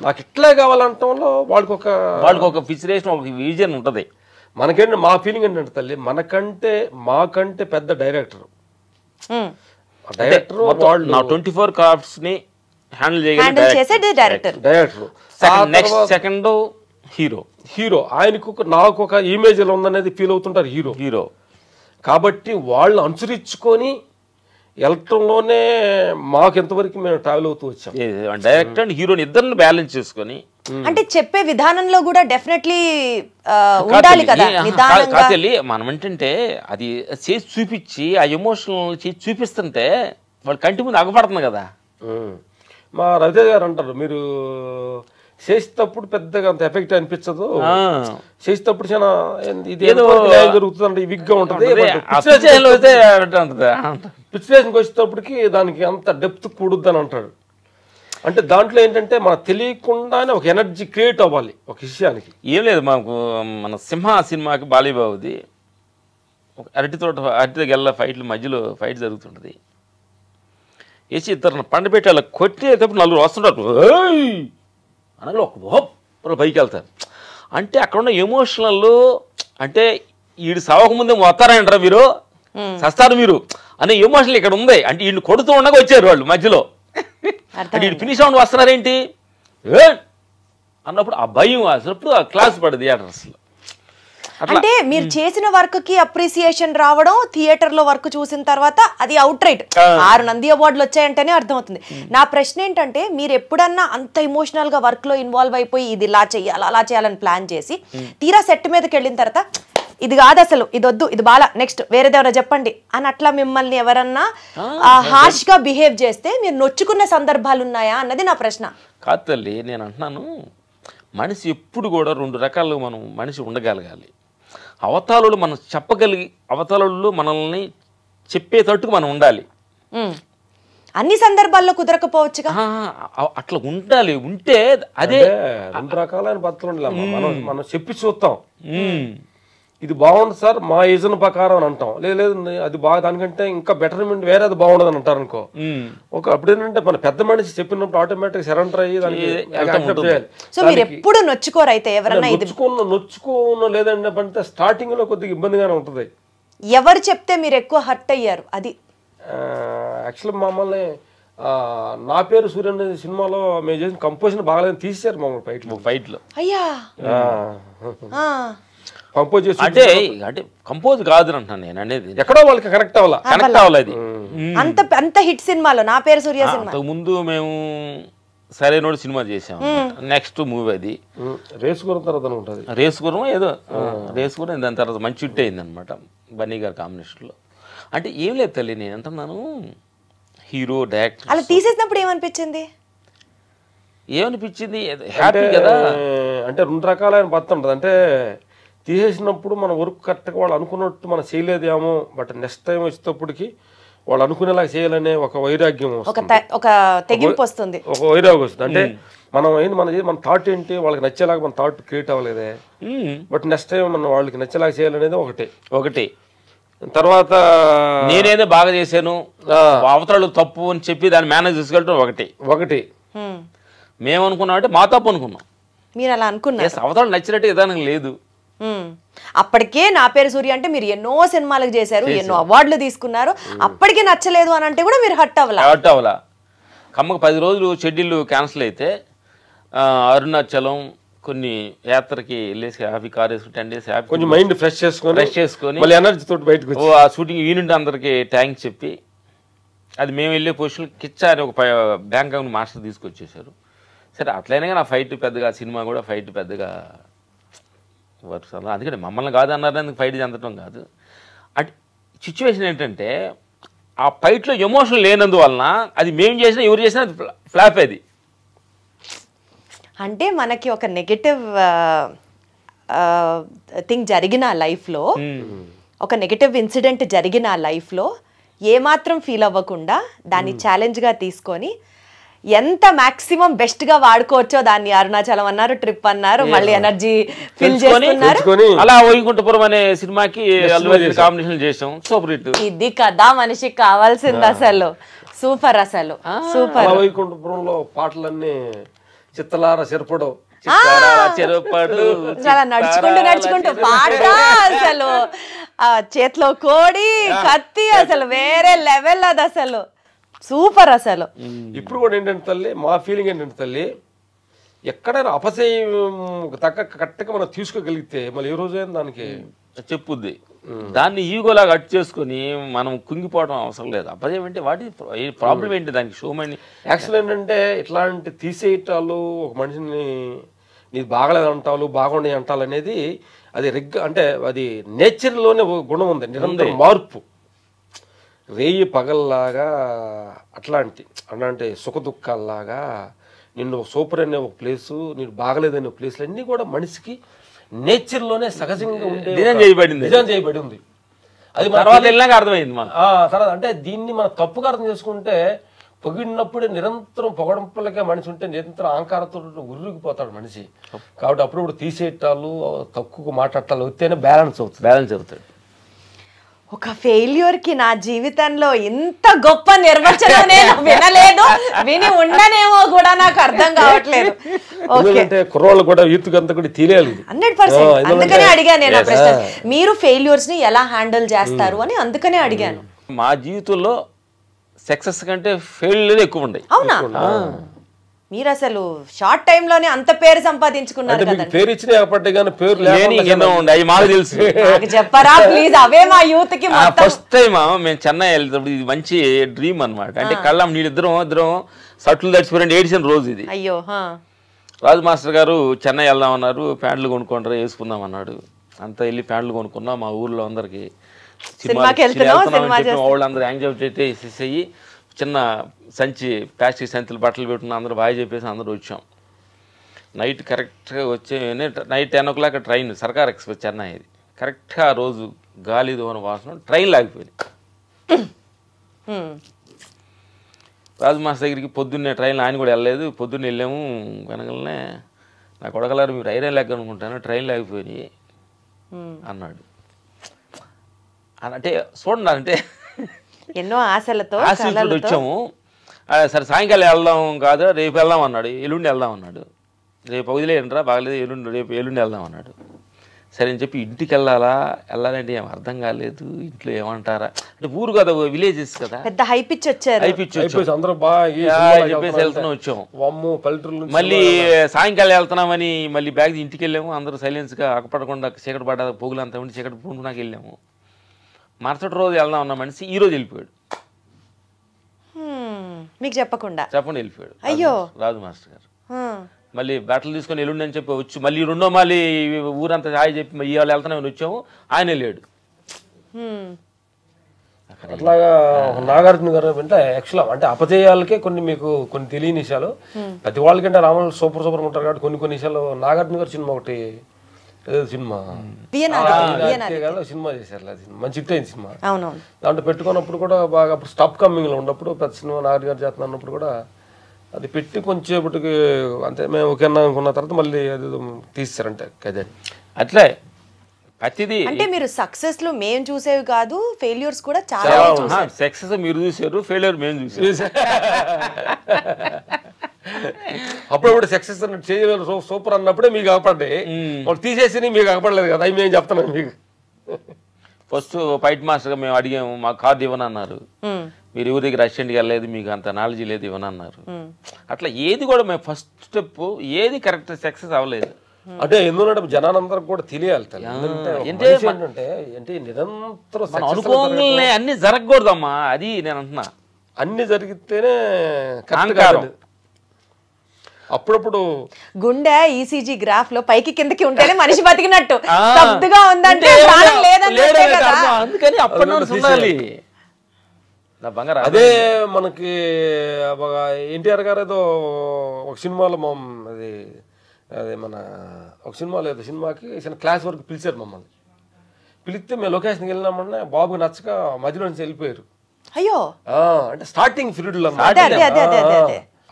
నాకు ఇట్లే కావాలంటంలో వాళ్ళకి
ఒక ఫిక్సేషన్ ఒక విజన్ ఉంటుంది.
మనకేంటి మా ఫీలింగ్ ఏంటంటే తల్లి మాకంటే పెద్ద డైరెక్టర్
వాళ్ళు 24 క్రాఫ్ట్స్ ని హ్యాండిల్
చేసే డైరెక్టర్
సెకండ్ హీరో
హీరో, ఆయనకు నాకు ఒక ఇమేజ్ ఎలా ఉందనేది ఫీల్ అవుతుంటారు హీరో. కాబట్టి వాళ్ళు అనుసరించుకొని వెళ్ళటంలోనే మాకు ఎంతవరకు మేము ట్రావెల్ అవుతూ వచ్చాం.
డైరెక్టర్ అండ్ హీరోని ఇద్దరిని బ్యాలెన్స్ చేసుకొని
అంటే చెప్పే విధానంలో కూడా డెఫినెట్లీ ఉండాలి కదా నిదానంగా.
కాదు మనం ఏంటంటే అది చేసి చూపించి ఆ ఎమోషనల్ చేసి చూపిస్తుంటే వాళ్ళు కంటి ముందు అగపడుతుంది కదా.
మా రవితేజ గారు అంటారు, మీరు చేసేటప్పుడు పెద్దగా అంత ఎఫెక్ట్ అనిపించదు, చేసేటప్పుడు చాలా ఇది ఏదో జరుగుతుంది విగ్గా ఉంటుంది, పిక్చరేషన్కి వచ్చేటప్పటికి దానికి అంత డెప్త్ కూడుద్ది అని అంటాడు. అంటే దాంట్లో ఏంటంటే మనకు తెలియకుండానే ఒక ఎనర్జీ క్రియేట్ అవ్వాలి ఒక విషయానికి.
ఏం లేదు, మాకు మన సింహ సినిమాకి బాలీబాబుది ఒక అరటి గెల్ల ఫైట్లు మధ్యలో ఫైట్ జరుగుతుంటుంది. వేసి ఇద్దరు పండబెట్టి అలా కొట్టేటప్పుడు నలుగురు వస్తుంటారు అనగా ఒక పైకి వెళ్తారు. అంటే అక్కడ ఉన్న ఎమోషనల్ అంటే వీడు సవకముందే వస్తారంటారా మీరు, సస్తారు మీరు అనే ఎమోషనల్ ఇక్కడ ఉంది. అంటే వీడిని కొడుతూ ఉండగా వచ్చారు వాళ్ళు మధ్యలో, అంటే వీడు ఫినిష్ అవ్వండి వస్తున్నారేంటి అన్నప్పుడు ఆ భయం అసలు ఆ క్లాస్ పడదు థియేటర్స్లో.
అంటే మీరు చేసిన వర్క్ కి అప్రిసియేషన్ రావడం, థియేటర్ లో వర్క్ చూసిన తర్వాత అది అవుట్ రైట్ 6 నంది అవార్డులు వచ్చాయంటేనే అర్థమవుతుంది. నా ప్రశ్న ఏంటంటే, మీరు ఎప్పుడన్నా అంత ఎమోషనల్ గా వర్క్ లో ఇన్వాల్వ్ అయిపోయి ఇది ఇలా చెయ్యాలి అలా చేయాలని ప్లాన్ చేసి తీరా సెట్ మీదకి వెళ్ళిన తర్వాత ఇది కాదు అసలు, ఇది వద్దు, ఇది బాలా, నెక్స్ట్ వేరేదేవరా చెప్పండి అని అట్లా మిమ్మల్ని ఎవరన్నా హార్ష్ గా బిహేవ్ చేస్తే మీరు నొచ్చుకున్న సందర్భాలు ఉన్నాయా అన్నది నా ప్రశ్న.
కాదు తల్లి, నేను అంటున్నాను మనిషి ఎప్పుడు కూడా 2 రకాలుగా మనం మనిషి ఉండగలగాలి. అవతారులు మనం చెప్పగలిగి అవతారులు మనల్ని చెప్పేటట్టుగా మనం ఉండాలి.
అన్ని సందర్భాల్లో కుదరకపోవచ్చుగా,
అట్లా ఉండాలి. ఉంటే అదే
2 రకాలైన పద్ధతులు ఉండాలి. మనం చెప్పి చూస్తాం, ఇది బాగుంది సార్ మా యజన ప్రకారం అని అంటాం. లేదు అది బాగా దానికంటే ఇంకా బెటర్మెంట్ వేరే అది బాగుండదు అని అంటారు అనుకో. ఒక అప్పుడు ఏంటంటే మన పెద్ద మనిషి చెప్పినప్పుడు ఆటోమేటిక్ సరెండర్ అయ్యి దానికి
సో మీరు ఎప్పుడు నొచ్చుకోరు అయితే ఎవరన్నా
నొచ్చుకోను లేదంటే అంటే స్టార్టింగ్ లో కొద్దిగా ఇబ్బందిగానే ఉంటుంది.
ఎవరు చెప్తే మీరు ఎక్కువ హర్ట్ అయ్యారు? అది
యాక్చువల్లీ మమ్మల్ని నా పేరు సూర్య అనే సినిమాలో మేము చేసిన కంపోజిషన్ బాగాలేదని తీసేశారు మమ్మల్ని ఫైట్లో.
అయ్యా
కంపోజ్ చేసి
అంటే కంపోజ్ కాదు అంటున్నాను నేను అనేది,
ఎక్కడో వాళ్ళకి కనెక్ట్ అవ్వాలి అది.
అంత హిట్ సినిమాలో నా పేరు సూర్య సినిమా
ముందు మేము సరైన సినిమా చేసాం. నెక్స్ట్ మూవీ అది
రేసుగురం తర్వాత ఉంటుంది,
రేసుగురం ఏదో రేసుగురం. దాని తర్వాత మంచి హిట్ అయింది అనమాట బన్నీ గారి కాంబినేషన్లో. అంటే ఏం లేదు తల్లి, నేను అంటున్నాను హీరో డైరెక్టర్
అలా తీసేసినప్పుడు ఏమనిపించింది?
హ్యాపీ కదా.
అంటే 2 రకాలైన పద్ధతి ఉంటుంది. అంటే తీసేసినప్పుడు మన వర్క్ కరెక్ట్గా వాళ్ళు అనుకున్నట్టు మనం చేయలేదేమో, బట్ నెక్స్ట్ టైం వచ్చేటప్పటికి వాళ్ళు అనుకునేలాగా చేయాలనే ఒక వైరాగ్యం వస్తుంది,
ఒక తెగింపు వస్తుంది,
ఒక వైరాగ్యం వస్తుంది. అంటే మనం ఏంటి మన థాట్ ఏంటి, వాళ్ళకి నచ్చేలాగా మన థాట్ క్రియేట్ అవ్వలేదే, బట్ నెక్స్ట్ టైం మనం వాళ్ళకి నచ్చేలాగా చేయాలనేది ఒకటి. తర్వాత
నేనేదో బాగా చేశాను అవతరాలు తప్పు అని చెప్పి దాన్ని మేనేజ్ చేసుకెళ్ళటం ఒకటి. మేము అనుకున్నాం అంటే మా తప్పు అనుకున్నాం,
మీరు అలా అనుకున్నారు.
అవతరాలు నచ్చినట్టు విధానం లేదు.
అప్పటికే నా పేరు సూర్య అంటే మీరు ఎన్నో సినిమాలకు చేశారు, ఎన్నో అవార్డులు తీసుకున్నారు, అప్పటికే నచ్చలేదు అని అంటే కూడా మీరు హట్ అవ్వాలా.
కమ్మకు 10 రోజులు షెడ్యూల్ క్యాన్సిల్ అయితే అరుణాచలం కొన్ని యాత్రకి వెళ్ళేసి హ్యాపీ కార్ వేసుకుని 10 days హ్యాపీ
కొంచెం మైండ్ ఫ్రెష్ చేసుకొని మళ్ళీ ఎనర్జీ తోటి బయటకు
ఆ షూటింగ్ యూనిట్ అందరికి థ్యాంక్స్ చెప్పి అది మేము వెళ్ళే పొజిషన్ కిచ్చా అని ఒక బ్యాంకాక్ మాస్టర్ తీసుకొచ్చేసారు. సరే అట్లయినా నా ఫైట్ పెద్దగా సినిమా కూడా ఫైట్ పెద్దగా వర్క్స్ అందుకని మమ్మల్ని కాదు అన్నారు, అందుకు ఫైట్ చెందటం కాదు. అంటే సిచ్యువేషన్ ఏంటంటే ఆ ఫైట్లో ఎమోషన్ లేనందువలన అది మేము చేసినా ఎవరు చేసినా అది ఫ్లాప్. అది
అంటే మనకి ఒక నెగటివ్ థింగ్ జరిగిన లైఫ్లో, ఒక నెగటివ్ ఇన్సిడెంట్ జరిగిన లైఫ్లో ఏమాత్రం ఫీల్ అవ్వకుండా దాన్ని ఛాలెంజ్గా తీసుకొని ఎంత మాక్సిమం బెస్ట్ గా వాడుకోవచ్చో దాన్ని అరుణాచలం అన్నారు, ట్రిప్ అన్నారు, మళ్ళీ ఎనర్జీ ఫిల్ చేసుకున్నారు.
అలా వైకుంఠపురం అనే సినిమాకి కాంబినేషన్ చేసాం, సూపర్ హిట్.
ఇది కదా మనిషికి కావాల్సింది అసలు. సూపర్ అసలు సూపర్.
వైకుంఠపురంలో పాటలన్నీ చిత్తలార చెరపడు
చాలా నడుచుకుంటూ పాట అసలు చేతిలో కోడి కత్తి అసలు వేరే లెవెల్ అది అసలు సూపర్ అసలు.
ఇప్పుడు కూడా ఏంటంటే తల్లి మా ఫీలింగ్ ఏంటంటే తల్లి ఎక్కడైనా అపజయం కరెక్ట్గా మనం తీసుకోగలిగితే మళ్ళీ ఏ రోజైనా దానికి
చెప్పుద్ది. దాన్ని ఈగోలాగా అట్టు చేసుకుని మనం కుంగిపోవడం అవసరం లేదు. అపజయం అంటే వాటి ప్రాబ్లం ఏంటి దానికి షోమని.
యాక్చువల్ ఏంటంటే ఇట్లాంటి తీసేయటాలు ఒక మనిషిని నీది బాగలేదు అంటాలు బాగుండే అంటాలు అనేది అది అంటే అది నేచర్లోనే గుణం ఉంది, నిరంతర మార్పు. రేయి పగల్లాగా అలాంటి సుఖ దుఃఖాల్లాగా నిన్ను సూపర్ అనే ఒక ప్లేసు, నేను బాగలేదనే ప్లేస్లు అన్నీ కూడా మనిషికి నేచర్లోనే సహజంగా ఉండే
డిజైన్ చేయబడి ఉంది.
అది
తర్వాత వెళ్ళాక అర్థమైంది.
తర్వాత అంటే దీన్ని మనం తప్పుగా అర్థం చేసుకుంటే పొగిడినప్పుడే నిరంతరం పొగడంపులకే మనిషి ఉంటే నిరంతరం అహంకారంతో ఉరిగిపోతాడు మనిషి. కాబట్టి అప్పుడప్పుడు తీసేయటాలు తక్కువ మాట్లాడటాలు వస్తేనే బ్యాలెన్స్ అవుతాడు.
ఒక ఫెయిల్యూర్ కి నా జీవితంలో ఇంత గొప్ప నిర్వచనం నేను వినలేదు, విని ఉండనేమో కూడా నాకు అర్థం కావట్లేదు.
ఎందుకంటే కుర్రోళ్ళు కూడా యూత్కంతా కూడా తెలియాలి
100%. అందుకనే అడిగాను నేను ఆ ప్రశ్న. మీరు ఫెయిల్యూర్స్ ని ఎలా హ్యాండిల్ చేస్తారు అని అందుకనే అడిగాను.
మా జీవితంలో సక్సెస్ కంటే ఫెయిల్యూర్ ఎక్కువ ఉన్నాయి.
అవునా? మీరు అసలు షార్ట్ టైం లోనే అంత పేరు సంపాదించుకున్నారు కదా.
పేరు ఇచ్చిన పేరు
అవి మాకు తెలుసు.
చెప్పరా ప్లీజ్, అవే మా యూత్ కి.
ఫస్ట్ టైం మేము చెన్నై వెళ్తాప్పుడు ఇది మంచి డ్రీమ్ అనమాట. అంటే కళ్ళం నీళ్ళిద్దరం సట్లు తడిచిపోయిన ఏడిసిన రోజు ఇది.
అయ్యో.
రాజు మాస్టర్ గారు చెన్నై వెళ్దాం అన్నారు, ప్యాంట్లు కొనుక్కుంటారు వేసుకుందాం అన్నాడు. అంతా వెళ్ళి ప్యాంట్లు కొనుక్కున్నాం. మా ఊర్లో అందరికి వాళ్ళందరూ యాంగ్జైటీ వేసేసి చిన్న సంచి ప్లాస్టిక్ సంచులు బట్టలు పెట్టుకున్న అందరూ బాగా చెప్పేసి అందరూ వచ్చాం. నైట్ కరెక్ట్గా వచ్చే నైట్ 10 o'clock ట్రైన్ సర్కార్ ఎక్స్ప్రెస్ చెన్నై. ఇది కరెక్ట్గా ఆ రోజు గాలి దోన వాసన ట్రైన్ లాగిపోయింది. రాజు మాస్టర్ దగ్గరికి పొద్దున్నే ట్రైన్ ఆయన కూడా వెళ్ళలేదు. పొద్దున్నే వెళ్ళాము. వెనకలనే నా కొడకలారు మీరు ఐరన్ లెక్క అనుకుంటాను ట్రైన్ లాగిపోయి అన్నాడు. అంటే చూడండి, అంటే
ఎన్నో ఆశలతో
వచ్చాము. సరే సాయంకాలం వెళ్దాం కాదు, రేపు వెళ్దాం అన్నాడు. ఎల్లుండి వెళ్దాం అన్నాడు. రేపు వదిలేయండిరా బాగలేదు, ఎల్లుండి వెళ్దాం అన్నాడు. సరే అని చెప్పి ఇంటికి వెళ్ళాలంటే ఏం అర్థం కాలేదు. ఇంట్లో ఏమంటారా అంటే ఊరు కదా, విలేజెస్ కదా,
పెద్ద హైపిచ్ వచ్చారు.
చెప్పేసి వెళ్తున్నాం వచ్చాము. మళ్ళీ సాయంకాలం వెళ్తున్నామని మళ్ళీ బ్యాగ్ ఇంటికి వెళ్ళాము. అందరూ సైలెన్స్గా అక్కపడకుండా చీకటి పడ్డ పొగులంతా ఉండి చీకటి పూనుకున్నాక వెళ్ళాము. మరుసటి రోజు వెళ్దాం అన్న మనిషి ఈ రోజు వెళ్ళిపోయాడు.
మీకు చెప్పకుండా
వెళ్ళిపోయాడు. అయ్యో రాజు మాస్టర్ గారు. మళ్ళీ బట్టలు తీసుకొని ఎల్లుండి అని చెప్పి వచ్చి మళ్ళీ మళ్ళీ ఊరంతా హాయి చెప్పి ఇవాళ వెళ్తున్నామని వచ్చాము. ఆయన లేడు.
అట్లాగా నాగార్జున గారు అంటే యాక్చువల్ అంటే అపజయాలకే కొన్ని కొన్ని తెలియని విషయాలు. ప్రతి వాళ్ళకంటే రాములు సూపర్ ఉంటారు కాబట్టి కొన్ని విషయాలు. నాగార్జున గారు సినిమా ఒకటి సినిమా సినిమా చేశారు, మంచి హిట్ అయిన సినిమా. దాంట్లో పెట్టుకున్నప్పుడు కూడా బాగా అప్పుడు స్టాప్ కమ్మింగ్ లో ఉన్నప్పుడు పెద్ద సినిమా నాగార్జున గారు చేస్తున్నా అన్నప్పుడు కూడా అది పెట్టి కొంచెంసేపటికి అంతే మేము ఓకే అనుకున్న తర్వాత మళ్ళీ అది తీస్తారంటే కదే.
అట్లే ప్రతిదీ
అంటే మీరు సక్సెస్ లో మేము చూసేవి కాదు, ఫెయిల్యూర్స్ కూడా చాలా.
సక్సెస్ మీరు చూసారు, ఫెయిల్యూర్ మేము చూసారు.
అప్పుడప్పుడు సక్సెస్ చేయలేదు సూపర్ అన్నప్పుడే మీకు కాపాడ్డాయి. తీసేసి మీకు కాపాడలేదు కదా, అవి మేము చెప్తున్నాం మీకు.
ఫస్ట్ ఫైట్ మాస్టర్గా మేము అడిగాము, మాకు కార్డు ఇవ్వనన్నారు. మీరు ఎవరి దగ్గర అసిస్టెంట్కి వెళ్ళలేదు, మీకు అంత నాలెడ్జ్ లేదు, ఇవ్వనన్నారు. అట్లా ఏది కూడా మేము ఫస్ట్ స్టెప్ ఏది కరెక్ట్ సక్సెస్ అవ్వలేదు.
అంటే ఎందుకంటే జనాలందరికి కూడా తెలియాలి అంటే నిరంతరం
అనుకోగానే అన్ని జరగకూడదమ్మా. అది నేను అంటున్నా,
అన్ని జరిగితేనే అప్పుడప్పుడు
గుండె ఈసీజీ గ్రాఫ్ లో పైకి కిందకి ఉంటేనే మనిషి బతికినట్టు. స్తబ్దుగా ఉందంటే
అందుకని అప్పటి
అదే మనకి ఎన్టీఆర్ గారు ఏదో ఒక సినిమాలో అదే మన ఒక సినిమాకి క్లాస్ వరకు పిలిచారు మమ్మల్ని. పిలిస్తే మేము లొకేషన్కి వెళ్ళినామన్నా బాబుకి నచ్చక మధ్యలో నుంచి వెళ్ళిపోయారు.
అయ్యో, అంటే
స్టార్టింగ్ పీరియడ్ లో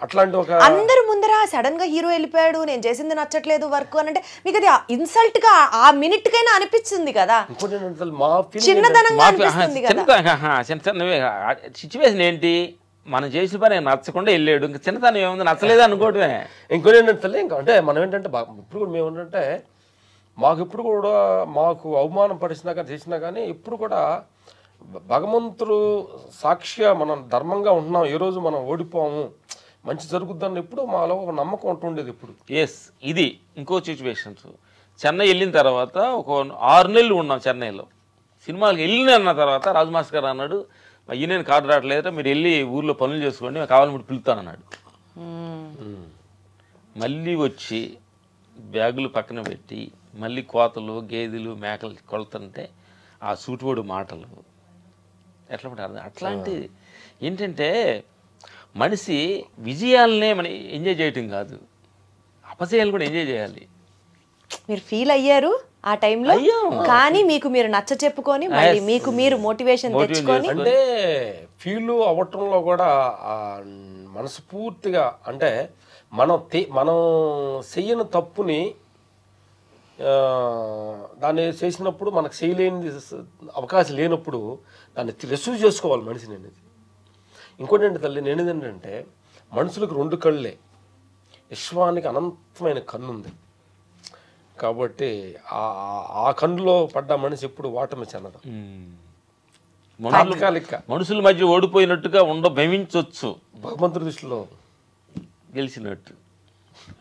అట్లాంటి ఒక
అందరు ముందర సడన్ గా హీరో వెళ్ళిపోయాడు, నేను చేసింది నచ్చట్లేదు వర్క్ అని అంటే మీకు అది ఇన్సల్ట్ గా ఆ మినిట్ కైనా అనిపించింది కదా, చిన్నదనంగా అనిపిస్తుంది కదా.
సిచ్యువేషన్ ఏంటి, మనం చేసిన పని నచ్చకుండా వెళ్ళాడు, ఇంకా చిన్నతనం ఏముంది, నచ్చలేదు అనుకోవటమే.
ఇంకోటి ఏంటంటే ఇంకా అంటే మనం ఏంటంటే ఇప్పుడు కూడా మేము ఏంటంటే ఇప్పుడు కూడా మాకు అవమానం పరిచినా కానీ చేసినా కానీ ఇప్పుడు కూడా భగవంతుడు సాక్షిగా మనం ధర్మంగా ఉంటున్నాం. ఏ రోజు మనం ఓడిపోము, మంచి జరుగుద్దని ఎప్పుడు మాలో ఒక నమ్మకం ఉంటుండేది ఇప్పుడు.
ఎస్, ఇది ఇంకో సిచ్యువేషన్స్. చెన్నై వెళ్ళిన తర్వాత ఒక 6 నెలలు ఉన్నాం చెన్నైలో. సినిమాలకు వెళ్ళిన తర్వాత రాజు మాస్టర్ గారు అన్నాడు, అయ్యి నేను కార్డు రావట్లేదా, మీరు వెళ్ళి ఊర్లో పనులు చేసుకోండి, కావాలని పిలుస్తానన్నాడు. మళ్ళీ వచ్చి బ్యాగులు పక్కన పెట్టి మళ్ళీ కోతలు గేదెలు మేకలు కొలుతుంటే ఆ సూటిపోడు మాటలు ఎట్లా ఉంటారు. అట్లాంటి ఏంటంటే మనిషి విజయాలనే మనం ఎంజాయ్ చేయటం కాదు, అపజయాలు కూడా ఎంజాయ్ చేయాలి.
మీరు ఫీల్ అయ్యారు ఆ టైంలో, కానీ మీకు మీరు నచ్చ చెప్పుకొని మళ్ళీ మీకు మీరు మోటివేషన్ తెచ్చుకొని.
అంటే ఫీల్ అవ్వటంలో కూడా మనస్ఫూర్తిగా అంటే మనం చెయ్యని తప్పుని దాన్ని చేసినప్పుడు మనకు చేయలేని అవకాశం లేనప్పుడు దాన్ని రిసీవ్ చేసుకోవాలి మనిషిని అనేది. ఇంకోటి ఏంటి తల్లి, నేను ఏంటంటే మనుషులకు 2 కళ్ళే, విశ్వానికి అనంతమైన కన్ను ఉంది. కాబట్టి ఆ కన్నులో పడ్డ మనిషి ఎప్పుడు ఓటమి చెందదు.
మనుషుల మధ్య ఓడిపోయినట్టుగా భ్రమించవచ్చు,
భగవంతుడి దృష్టిలో
గెలిచినట్టు.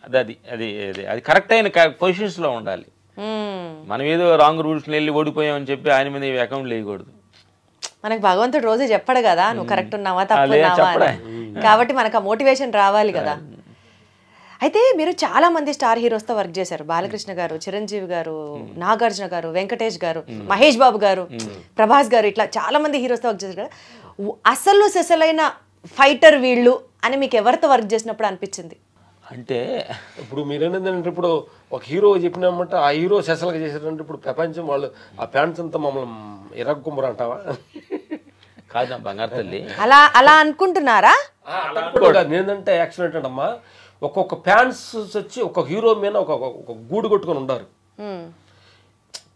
అది అది అది అది కరెక్ట్ అయిన పొజిషన్స్లో ఉండాలి. మనం ఏదో రాంగ్ రూల్స్ని వెళ్ళి ఓడిపోయామని చెప్పి ఆయన మీద అకౌంట్ వేయకూడదు.
మనకు భగవంతుడు రోజే చెప్పడు కదా నువ్వు కరెక్ట్ ఉన్నావా తప్పు ఉన్నావా, కాబట్టి మనకు ఆ మోటివేషన్ రావాలి కదా. అయితే మీరు చాలా మంది స్టార్ హీరోస్తో వర్క్ చేశారు. బాలకృష్ణ గారు, చిరంజీవి గారు, నాగార్జున గారు, వెంకటేష్ గారు, మహేష్ బాబు గారు, ప్రభాస్ గారు, ఇట్లా చాలా మంది హీరోస్తో వర్క్ చేశారు కదా. అసలు సెసలైన ఫైటర్ వీళ్ళు అని మీకు ఎవరితో వర్క్ చేసినప్పుడు అనిపించింది?
అంటే
ఇప్పుడు మీరేంటంటే ఇప్పుడు ఒక హీరో చెప్పినామంటే ఆ హీరో సెసలుగా చేశారంటే ఇప్పుడు ప్రపంచం వాళ్ళు ఆ ఫ్యాన్స్ అంతా మమ్మల్ని ఎరగకుమ్మరు అంటావా?
కాదు బంగారు తల్లి,
అలా అలా అనుకుంటున్నారా?
నేనంటే యాక్సిడెంట్ అంటమ్మా, ఒక్కొక్క ఫ్యాన్స్ వచ్చి ఒక హీరో మీద ఒక గూడు కొట్టుకొని ఉండారు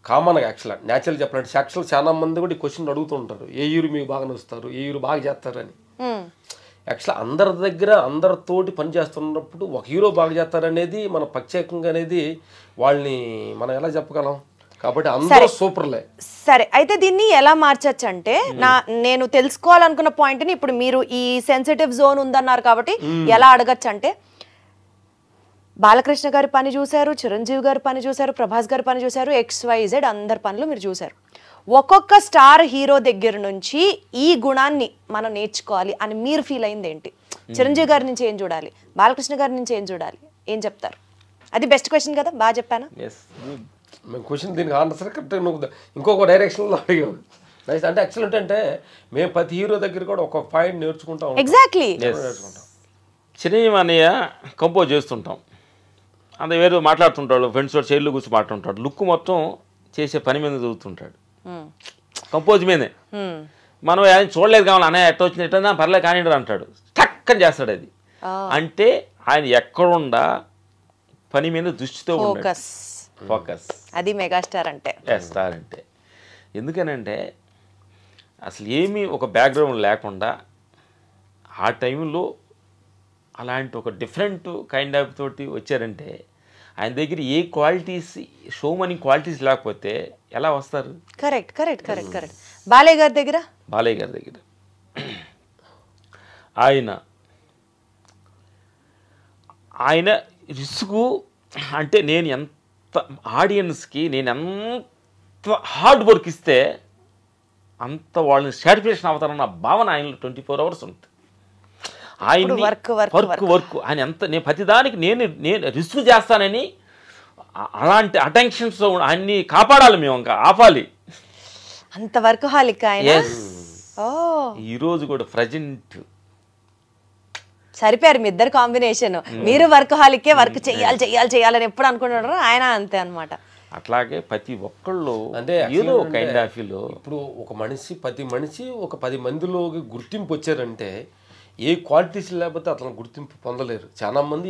కామన్గా. న్యాచురల్ చెప్పాలంటే యాక్చువల్ చాలా మంది కూడా ఈ క్వశ్చన్ అడుగుతూ ఉంటారు, ఏ హీరో మీకు బాగా నచ్చుతారు, ఏ హీరో బాగా చేస్తారని. యాక్చువల్ అందరి దగ్గర అందరితోటి పని చేస్తున్నప్పుడు ఒక హీరో బాగా చేస్తారనేది మన ప్రత్యేకంగా అనేది వాళ్ళని మనం ఎలా చెప్పగలం? కాబట్టి అందరూ సూపర్లే.
సరే, అయితే దీన్ని ఎలా మార్చచ్చు అంటే నేను తెలుసుకోవాలనుకున్న పాయింట్ని ఇప్పుడు మీరు ఈ సెన్సిటివ్ జోన్ ఉందన్నారు కాబట్టి ఎలా అడగచ్చు అంటే, బాలకృష్ణ గారి పని చూశారు, చిరంజీవి గారి పని చూశారు, ప్రభాస్ గారి పని చూశారు, XYZ అందరి పనులు మీరు చూశారు. ఒక్కొక్క స్టార్ హీరో దగ్గర నుంచి ఈ గుణాన్ని మనం నేర్చుకోవాలి అని మీరు ఫీల్ అయింది ఏంటి? చిరంజీవి గారి నుంచి ఏం చూడాలి, బాలకృష్ణ గారి నుంచి ఏం చూడాలి, ఏం చెప్తారు? అది బెస్ట్ క్వశ్చన్ కదా, బాగా చెప్పానా?
మేము క్వశ్చన్ దీనికి ఆన్సర్ కరెక్ట్ నువ్వు ఇంకొక డైరెక్షన్లో అడిగావు. నైస్. అంటే యాక్చువల్ ఏంటంటే మేము ప్రతి హీరో దగ్గర కూడా ఒక్కొక్క పాయింట్ నేర్చుకుంటాం.
ఎగ్జాక్ట్లీ.
చిరంజీవి అన్నయ్య కంపోజ్ చేస్తుంటాం, అంత వేరే మాట్లాడుతుంటాడు, ఫ్రెండ్స్ తోటి చైర్లో కూర్చొని మాట్లాడుతుంటాడు, లుక్ మొత్తం చేసే పని మీద చదువుతుంటాడు, కంపోజ్ మీదే. మనం ఆయన చూడలేదు కావాలి, అన్నయ్య ఎట్ట వచ్చింది ఎట్లా పర్లేదు కానీ అంటాడు, టక్కని చేస్తాడు. అది అంటే ఆయన ఎక్కడుండా పని మీద దృష్టితో ఫోకస్.
అది మెగాస్టార్ అంటే.
స్టార్ అంటే ఎందుకనంటే అసలు ఏమీ ఒక బ్యాక్గ్రౌండ్ లేకుండా ఆ టైంలో అలాంటి ఒక డిఫరెంట్ కైండ్ ఆఫ్ తోటి వచ్చారంటే ఆయన దగ్గర ఏ క్వాలిటీస్, షో మనీ క్వాలిటీస్ లేకపోతే ఎలా వస్తారు?
Correct correct correct correct. Balayya గారి దగ్గర
ఆయన రిస్క్ అంటే నేను ఎంత ఆడియన్స్కి నేను ఎంత హార్డ్ వర్క్ ఇస్తే అంత వాళ్ళని సాటిస్ఫాక్షన్ అవుతారన్న భావన ఆయనలో 24 hours ఉంటుంది. ఆయన వర్క్ ఆయన ఎంత నేను ప్రతిదానికి నేను రిస్క్ చేస్తానని అలాంటి అటెన్షన్స్ అన్ని కాపాడాలి, మేము ఇంకా ఆపాలి.
అంత వర్క్ హాలిక్ ఆయన.
ఈరోజు కూడా ప్రజెంట్
సరిపోయారు మీ ఇద్దరు కాంబినేషన్. మీరు వర్క్ హాలికే, వర్క్ చెయ్యాలి చెయ్యాలి చెయ్యాలని ఎప్పుడు అనుకుంటున్నారో ఆయన అంతే అనమాట.
అట్లాగే ప్రతి ఒక్కళ్ళు
అంటే
ఏదో కైండ్ ఆఫ్ లో
ఇప్పుడు ఒక ప్రతి మనిషి ఒక 10 మందిలోకి గుర్తింపు వచ్చారంటే ఏ క్వాలిటీస్ లేకపోతే అతను గుర్తింపు పొందలేరు. చాలా మంది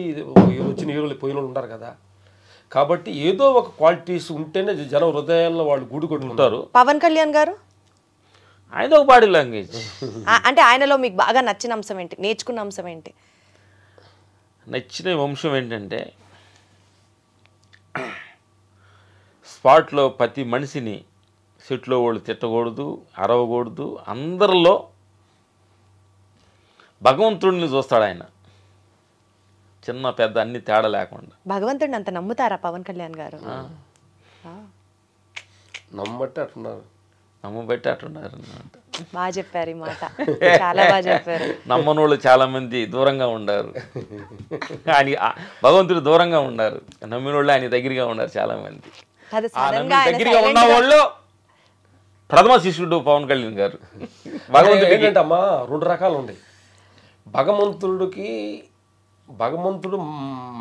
వచ్చిన హీరోలు పోయిన వాళ్ళు ఉంటారు కదా, కాబట్టి ఏదో ఒక క్వాలిటీస్ ఉంటేనే జన హృదయాల్లో వాళ్ళు గూడు కొట్టుకుంటారు.
పవన్ కళ్యాణ్ గారు
ఆయన ఒక బాడీ లాంగ్వేజ్.
అంటే ఆయనలో మీకు బాగా నచ్చిన అంశం ఏంటి, నేర్చుకున్న అంశం ఏంటి?
నచ్చిన అంశం ఏంటంటే స్పాట్లో ప్రతి మనిషిని సెట్లో వాళ్ళు తిట్టకూడదు, అరవకూడదు, అందరిలో భగవంతుడిని చూస్తాడు ఆయన. చిన్న పెద్ద అన్ని తేడా లేకుండా.
భగవంతుడిని అంత నమ్ముతారా పవన్ కళ్యాణ్ గారు?
నమ్మట్టే అట్టున్నారు,
నమ్మబట్టి అట్టున్నారు అన్నమాట.
బాగా చెప్పారు ఈ మాట, చాలా బాగా చెప్పారు.
నమ్మనోళ్ళు చాలా మంది దూరంగా ఉండారు, ఆయన భగవంతుడు దూరంగా ఉన్నారు. నమ్మినోళ్ళు ఆయన దగ్గరగా ఉన్నారు చాలా మంది.
అది
ఆ
సడన్
నమ్మిన
గా ఆయన
దగ్గరగా ఉన్న
silent గా-
వాళ్ళు ప్రథమ శిష్యుడు పవన్ కళ్యాణ్ గారు. భగవంతుడికి
ఏంటంటే అమ్మా 2 రకాలు ఉన్నాయి. భగవంతుడు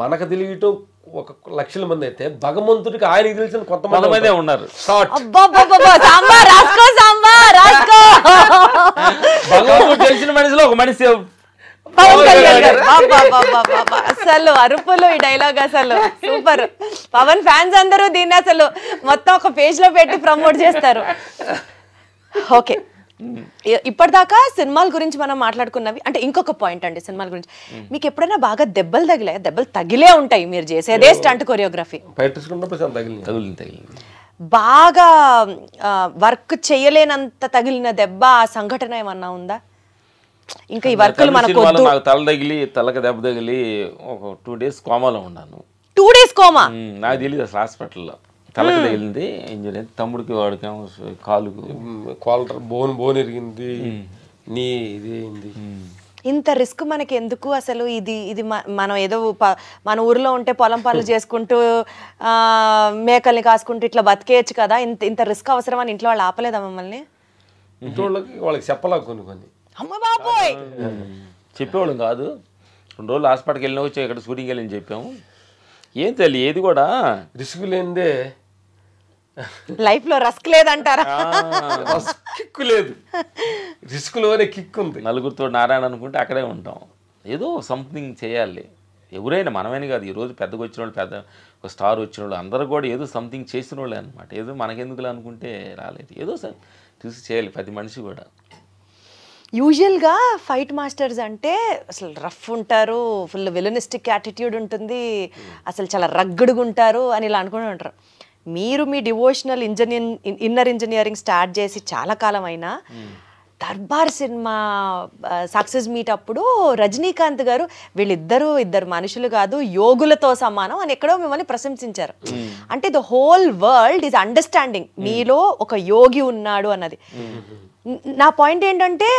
మనకు తెలియటం ఒక లక్షల మంది అయితే, భగవంతుడికి ఆయనకి తెలిసిన కొంతమంది
కొంతమందే ఉన్నారు.
అబ్బబ్బబ్బబ్బ, సాంబార్ రాసుకో, సాంబార్ రాసుకో.
భగవంతుడు తెలిసిన మనిషిలో ఒక మనిషి
పవన్ కళ్యాణ్ గారు. అబ్బబ్బబ్బబ్బబ్బ, అసలు అరుపులు ఈ డైలాగ్ అసలు సూపర్. పవన్ ఫ్యాన్స్ అందరూ దీన్ని అసలు మొత్తం ఒక పేజ్ లో పెట్టి ప్రమోట్ చేస్తారు. ఓకే, ఇప్పటిదాకా సినిమాల గురించి మనం మాట్లాడుకున్నవి. అంటే ఇంకొక పాయింట్ అండి సినిమాల గురించి, మీకు ఎప్పుడైనా బాగా దెబ్బలు తగిలాయా? దెబ్బలు తగిలే ఉంటాయి, మీరు చేసేదే స్టంట్ కొరియోగ్రఫీ.
తగిలింది.
బాగా వర్క్ చేయలేనంత తగిలిన దెబ్బ, ఆ సంఘటన ఏమన్నా ఉందా? ఇంకా ఈ వర్కులు మనకు
నాకు తల తగిలి, తలకి దెబ్బ తగిలి ఒక 2 days కోమాలో ఉన్నాను.
2 days కోమా?
నాకు తెలియదు అసలు. హాస్పిటల్లో తలకి తగిలింది, ఇంజనీర్ తమ్ముడికి వాడికి కాలుకు
కాలర్ బోన్ ఇరిగింది, నీ ఇదేంది.
ఇంత రిస్క్ మనకి ఎందుకు అసలు? ఇది మనం ఏదో మన ఊర్లో ఉంటే పొలం పనులు చేసుకుంటూ మేకల్ని కాసుకుంటూ ఇట్లా బతికేయచ్చు కదా, ఇంత రిస్క్ అవసరం అని ఇంట్లో వాళ్ళు ఆపలేదా మమ్మల్ని?
ఇంట్లో వాళ్ళకి చెప్పలా కొన్ని.
అమ్మ బాబోయ్,
చెప్పేవాళ్ళం కాదు. 2 రోజులు హాస్పిటల్కి వెళ్ళినా వచ్చి ఇక్కడ షూటింగ్కి వెళ్ళి చెప్పాము. ఏం తెలియదు, ఏది కూడా
రిస్క్ లేనిదే
లైఫ్ లో రస్క్ లేదంటారా?
కిక్ లేదు, రిస్క్ లోనే కిక్ ఉంది.
నలుగురితో నారాయణ అనుకుంటే అక్కడే ఉంటాం. ఏదో సంథింగ్ చేయాలి. ఎవరైనా మనమేనే కాదు, ఈరోజు పెద్దగా వచ్చిన వాళ్ళు, పెద్ద ఒక స్టార్ వచ్చిన వాళ్ళు అందరూ కూడా ఏదో సంథింగ్ చేసిన వాళ్ళే అనమాట. ఏదో మనకెందుకులే అనుకుంటే రాలేదు, ఏదో చూసి చేయాలి ప్రతి మనిషి కూడా.
యూజువల్గా ఫైట్ మాస్టర్స్ అంటే అసలు రఫ్ ఉంటారు, ఫుల్ విలనిస్టిక్ యాటిట్యూడ్ ఉంటుంది, అసలు చాలా రగ్గడుగా ఉంటారు అని ఇలా అనుకుని ఉంటారు. మీరు మీ డివోషనల్ ఇన్నర్ ఇంజనీరింగ్ స్టార్ట్ చేసి చాలా కాలం అయినా దర్బార్ సినిమా సక్సెస్ మీట్ అప్పుడు రజనీకాంత్ గారు ఇద్దరు మనుషులు కాదు, యోగులతో సమానం అని ఎక్కడో మిమ్మల్ని ప్రశంసించారు. అంటే the whole world is understanding మీలో ఒక యోగి ఉన్నాడు అన్నది. నా పాయింట్ ఏంటంటే,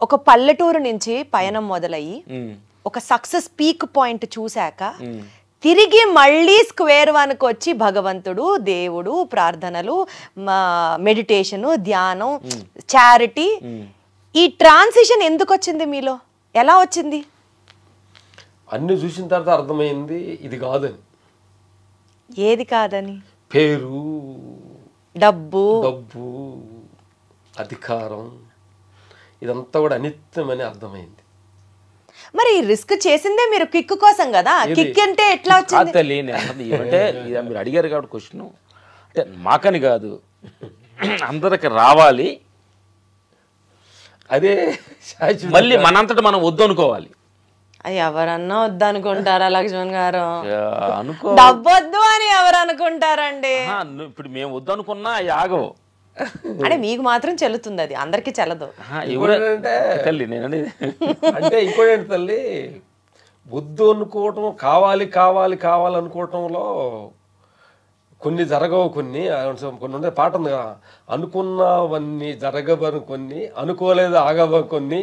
ఒక పల్లెటూరు నుంచి పయనం మొదలయ్యి ఒక సక్సెస్ పీక్ పాయింట్ చూశాక తిరిగి మళ్ళీ స్క్వేర్ 1కి వచ్చి భగవంతుడు, దేవుడు, ప్రార్థనలు, మెడిటేషను, ధ్యానం, చారిటీ, ఈ ట్రాన్సిషన్ ఎందుకు వచ్చింది మీలో? ఎలా వచ్చింది?
అన్ని చూసిన తర్వాత అర్థమైంది ఇది కాదని.
ఏది కాదని?
పేరు,
డబ్బు,
అధికారం, ఇదంతా కూడా అనిత్యమని అర్థమైంది.
మరి రిస్క్ చేసిందే మీరు కిక్ కోసం కదా, కిక్ అంటే ఎట్లా వచ్చింది?
అంటే మీరు అడిగారు కాబట్టి క్వశ్చన్, అంటే మాకని కాదు అందరికి రావాలి,
అదే
మళ్ళీ మనంతట మనం వద్దు అనుకోవాలి.
ఎవరన్నా వద్దనుకుంటారా లక్ష్మణ్ గారు?
అనుకో,
డబ్బొద్దు అని ఎవరు అనుకుంటారండి?
ఇప్పుడు మేము వద్దు అనుకున్నా ఆగవు.
అంటే మీకు మాత్రం చెల్లుతుంది, అది అందరికి చెల్లదు.
తల్లి నేనండి
అంటే ఇంకోటి తల్లి, వద్దు అనుకోవటం, కావాలనుకోవటంలో కొన్ని జరగవు, కొన్ని ఉండే పాట ఉంది కదా, అనుకున్నవన్నీ జరగవని కొన్ని, అనుకోలేదు ఆగవ కొన్ని,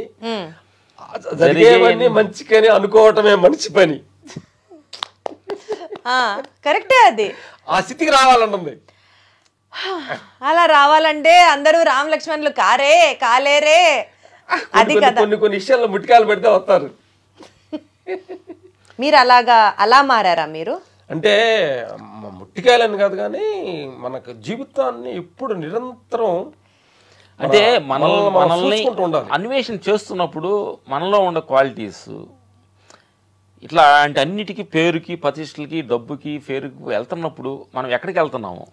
జరిగేవన్నీ మంచికని అనుకోవటమే మనిషి పని.
కరెక్టే, అది
ఆ స్థితికి రావాలన్నది.
అలా రావాలంటే అందరూ రామ్ లక్ష్మణులు కాలేరే, అది కదా.
కొన్ని విషయాల్లో ముట్టికాయలు పెడితే వస్తారు.
మీరు అలా మారారా మీరు?
అంటే ముట్టికాయలని కాదు కానీ మనకు జీవితాన్ని ఎప్పుడు నిరంతరం
అంటే మనల్ని అన్వేషణ చేస్తున్నప్పుడు మనలో ఉండే క్వాలిటీస్ ఇట్లా అంటే అన్నిటికీ పేరుకి, ప్రతిష్టలకి, డబ్బుకి, పేరుకి వెళ్తున్నప్పుడు మనం ఎక్కడికి వెళ్తున్నాము,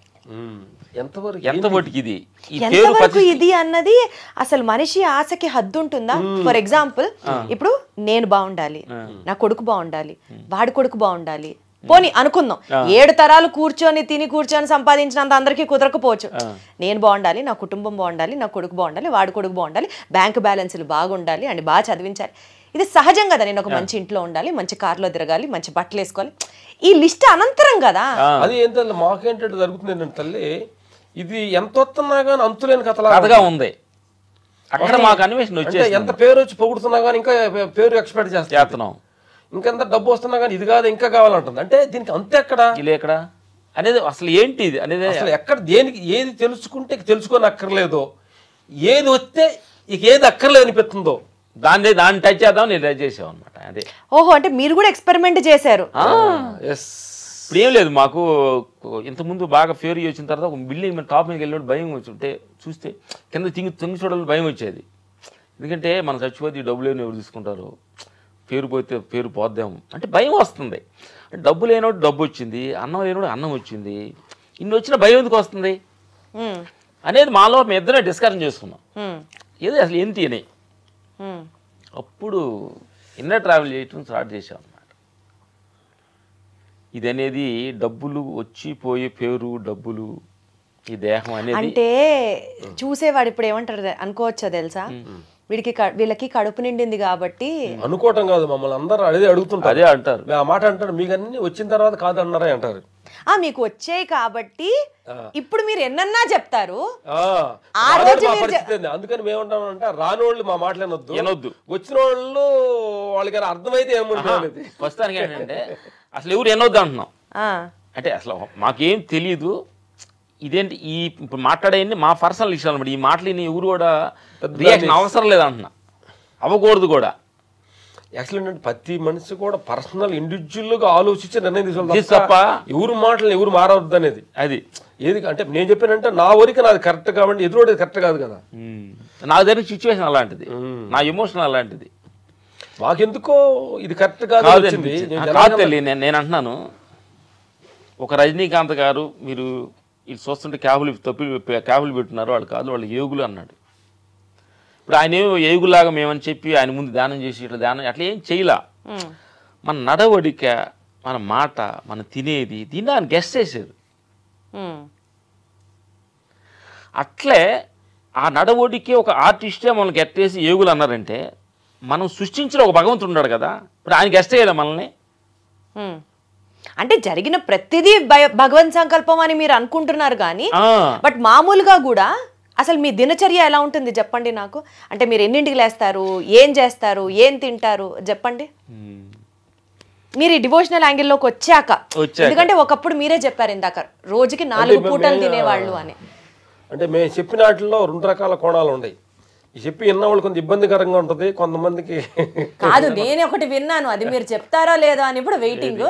ఎంతవరకు
ఇది అన్నది అసలు మనిషి ఆశకి హద్దు ఉంటుందా? ఫర్ ఎగ్జాంపుల్, ఇప్పుడు నేను బాగుండాలి, నా కొడుకు బాగుండాలి, వాడి కొడుకు బాగుండాలి, పోనీ అనుకుందాం 7 తరాలు కూర్చొని తిని కూర్చొని సంపాదించినంత అందరికీ కుదరకపోవచ్చు. నేను బాగుండాలి, నా కుటుంబం బాగుండాలి, నా కొడుకు బాగుండాలి, వాడి కొడుకు బాగుండాలి, బ్యాంక్ బ్యాలెన్స్లు బాగుండాలి అని బాగా చదివించాలి. ఇది సహజం కదా. నేను ఒక మంచి ఇంట్లో ఉండాలి, మంచి కార్లో తిరగాలి, మంచి బట్టలు వేసుకోవాలి. ఈ లిస్ట్ అనంతరం కదా.
అది ఏంటంటే మాకేంటంటే జరుగుతుంది ఏంటంటే తల్లి, ఇది ఎంత వస్తున్నా కానీ అంతులేని
కథగా ఉంది. అక్కడ మాకు అన్వేషణ వచ్చేసి
ఎంత పేరు వచ్చి పొగుడుతున్నా కానీ ఇంకా పేరు ఎక్స్పెక్ట్ చేస్తున్నాం. ఇంకెంత డబ్బు వస్తున్నా కానీ ఇది కాదు ఇంకా కావాలంటుంది. అంటే దీనికి అంతే ఎక్కడ
ఎక్కడ అనేది అసలు ఏంటి ఇది అనేది
అసలు ఎక్కడ దేనికి ఏది తెలుసుకుంటే తెలుసుకొని అక్కర్లేదో, ఏది వస్తే ఇక ఏది అక్కర్లేదు అనిపిస్తుందో
దాన్ని టచ్ చేద్దాం నేను టచ్ చేసాం అనమాట. అదే
ఓహో, అంటే మీరు కూడా ఎక్స్పెరిమెంట్ చేశారు.
ఇప్పుడు ఏం లేదు, మాకు ఇంతకుముందు బాగా ఫేర్ వచ్చిన తర్వాత ఒక బిల్డింగ్ మీద టాప్ మీదకి వెళ్ళినప్పుడు భయం వచ్చి చూస్తే కింద తింగి చూడాలని భయం వచ్చేది. ఎందుకంటే మనం చచ్చిపోతే ఈ డబ్బులు ఎవరు తీసుకుంటారు, పేరు పోతే పేరు పోద్దాము అంటే భయం వస్తుంది. డబ్బు లేనోడు డబ్బు వచ్చింది, అన్నం లేనోడు అన్నం వచ్చింది, ఇన్ని వచ్చిన భయం ఎందుకు వస్తుంది అనేది మాలో మేము ఇద్దరే డిస్కషన్ చేసుకున్నాం. ఏదో అసలు ఏంటి అని అప్పుడు ఇన్నర్ ట్రావెల్ చేయటం స్టార్ట్ చేసాం అన్నమాట. ఇది అనేది డబ్బులు వచ్చి పోయే పేరు, డబ్బులు, ఈ దేహం అనేది
అంటే చూసేవాడు ఇప్పుడు ఏమంటారు అనుకోవచ్చా తెలుసా, వీళ్ళకి కడుపు నిండింది కాబట్టి
అనుకోవటం కాదు, మమ్మల్ని అందరూ అదే అడుగుతుంటారు,
అదే అంటారు,
ఆ మాట అంటారు. మీకు అన్ని వచ్చిన తర్వాత కాదన్నారా అంటారు.
మీకు వచ్చాయి కాబట్టి ఇప్పుడు మీరు ఎన్నన్నా చెప్తారు.
అందుకని మేమంటాం అంటే రానోళ్ళు మా మాటలు వినొద్దు, వచ్చిన వాళ్ళు వాళ్ళకి అర్థమైతే ఏముంటుంది.
ప్రస్తుతానికి ఏంటంటే అసలు ఎవరు వినొద్దు అంటున్నాం. అంటే అసలు మాకేం తెలియదు. ఇదేంటి ఈ ఇప్పుడు మాట్లాడేయండి మా పర్సనల్ విషయాలు అనమాట. ఈ మాటలు ఎవరు కూడా రియాక్షన్ అవసరం లేదంటున్నా, అవ్వకూడదు కూడా.
యాక్చువల్ ఏంటంటే ప్రతి మనిషి కూడా పర్సనల్ ఇండివిజువల్ గా ఆలోచించి నిర్ణయం తీసుకోవాలి తప్ప ఎవరు మాటలు ఎవరు మారవద్దు అనేది.
అది
ఏది అంటే నేను చెప్పానంటే నా వరకు నాది కరెక్ట్ కాబట్టి ఎదురోడేది కరెక్ట్ కాదు కదా.
నాకు జరిగిన సిచ్యువేషన్ అలాంటిది, నా ఎమోషన్ అలాంటిది.
మాకెందుకో ఇది కరెక్ట్ కాదు.
నేను అంటున్నాను, ఒక రజనీకాంత్ గారు మీరు ఇది చూస్తుంటే క్యాబులు పెట్టున్నారు, వాళ్ళు కాదు వాళ్ళు ఏగులు అన్నాడు. ఇప్పుడు ఆయన ఏగులాగా మేమని చెప్పి ఆయన ముందు ధ్యానం చేసి ఇట్లా ధ్యానం అట్లా ఏం చేయలా. మన నడవడిక, మన మాట, మన తినేది దీన్ని ఆయన గెస్ట్ చేశారు. అట్లే ఆ నడవడికే ఒక ఆర్టిస్టే మనల్ని గెట్టేసి ఏగులు అన్నారంటే మనం సృష్టించిన ఒక భగవంతుడు ఉన్నాడు కదా, ఇప్పుడు ఆయన గెస్ట్ చేయలే మనల్ని.
అంటే జరిగిన ప్రతిదీ భగవంత్ సంకల్పం అని మీరు అనుకుంటున్నారు కానీ బట్ మామూలుగా కూడా అసలు మీ దినచర్య ఎలా ఉంటుంది చెప్పండి నాకు. అంటే మీరు ఎన్నింటికి లేస్తారు, ఏం చేస్తారు, ఏం తింటారు చెప్పండి. మీరు ఈ డివోషనల్ యాంగిల్లోకి వచ్చాక, ఎందుకంటే ఒకప్పుడు మీరే చెప్పారు ఇందాక రోజుకి 4 పూటలు తినేవాళ్ళు అని.
అంటే మేము చెప్పిన వాటిల్లో 2 రకాల కోణాలు ఉన్నాయి. చెప్పి విన్న వాళ్ళు కొంత ఇబ్బందికరంగా ఉంటుంది, కొంతమందికి
కాదు. నేనే ఒకటి విన్నాను, అది మీరు చెప్తారో లేదో అని ఇప్పుడు వెయిటింగ్,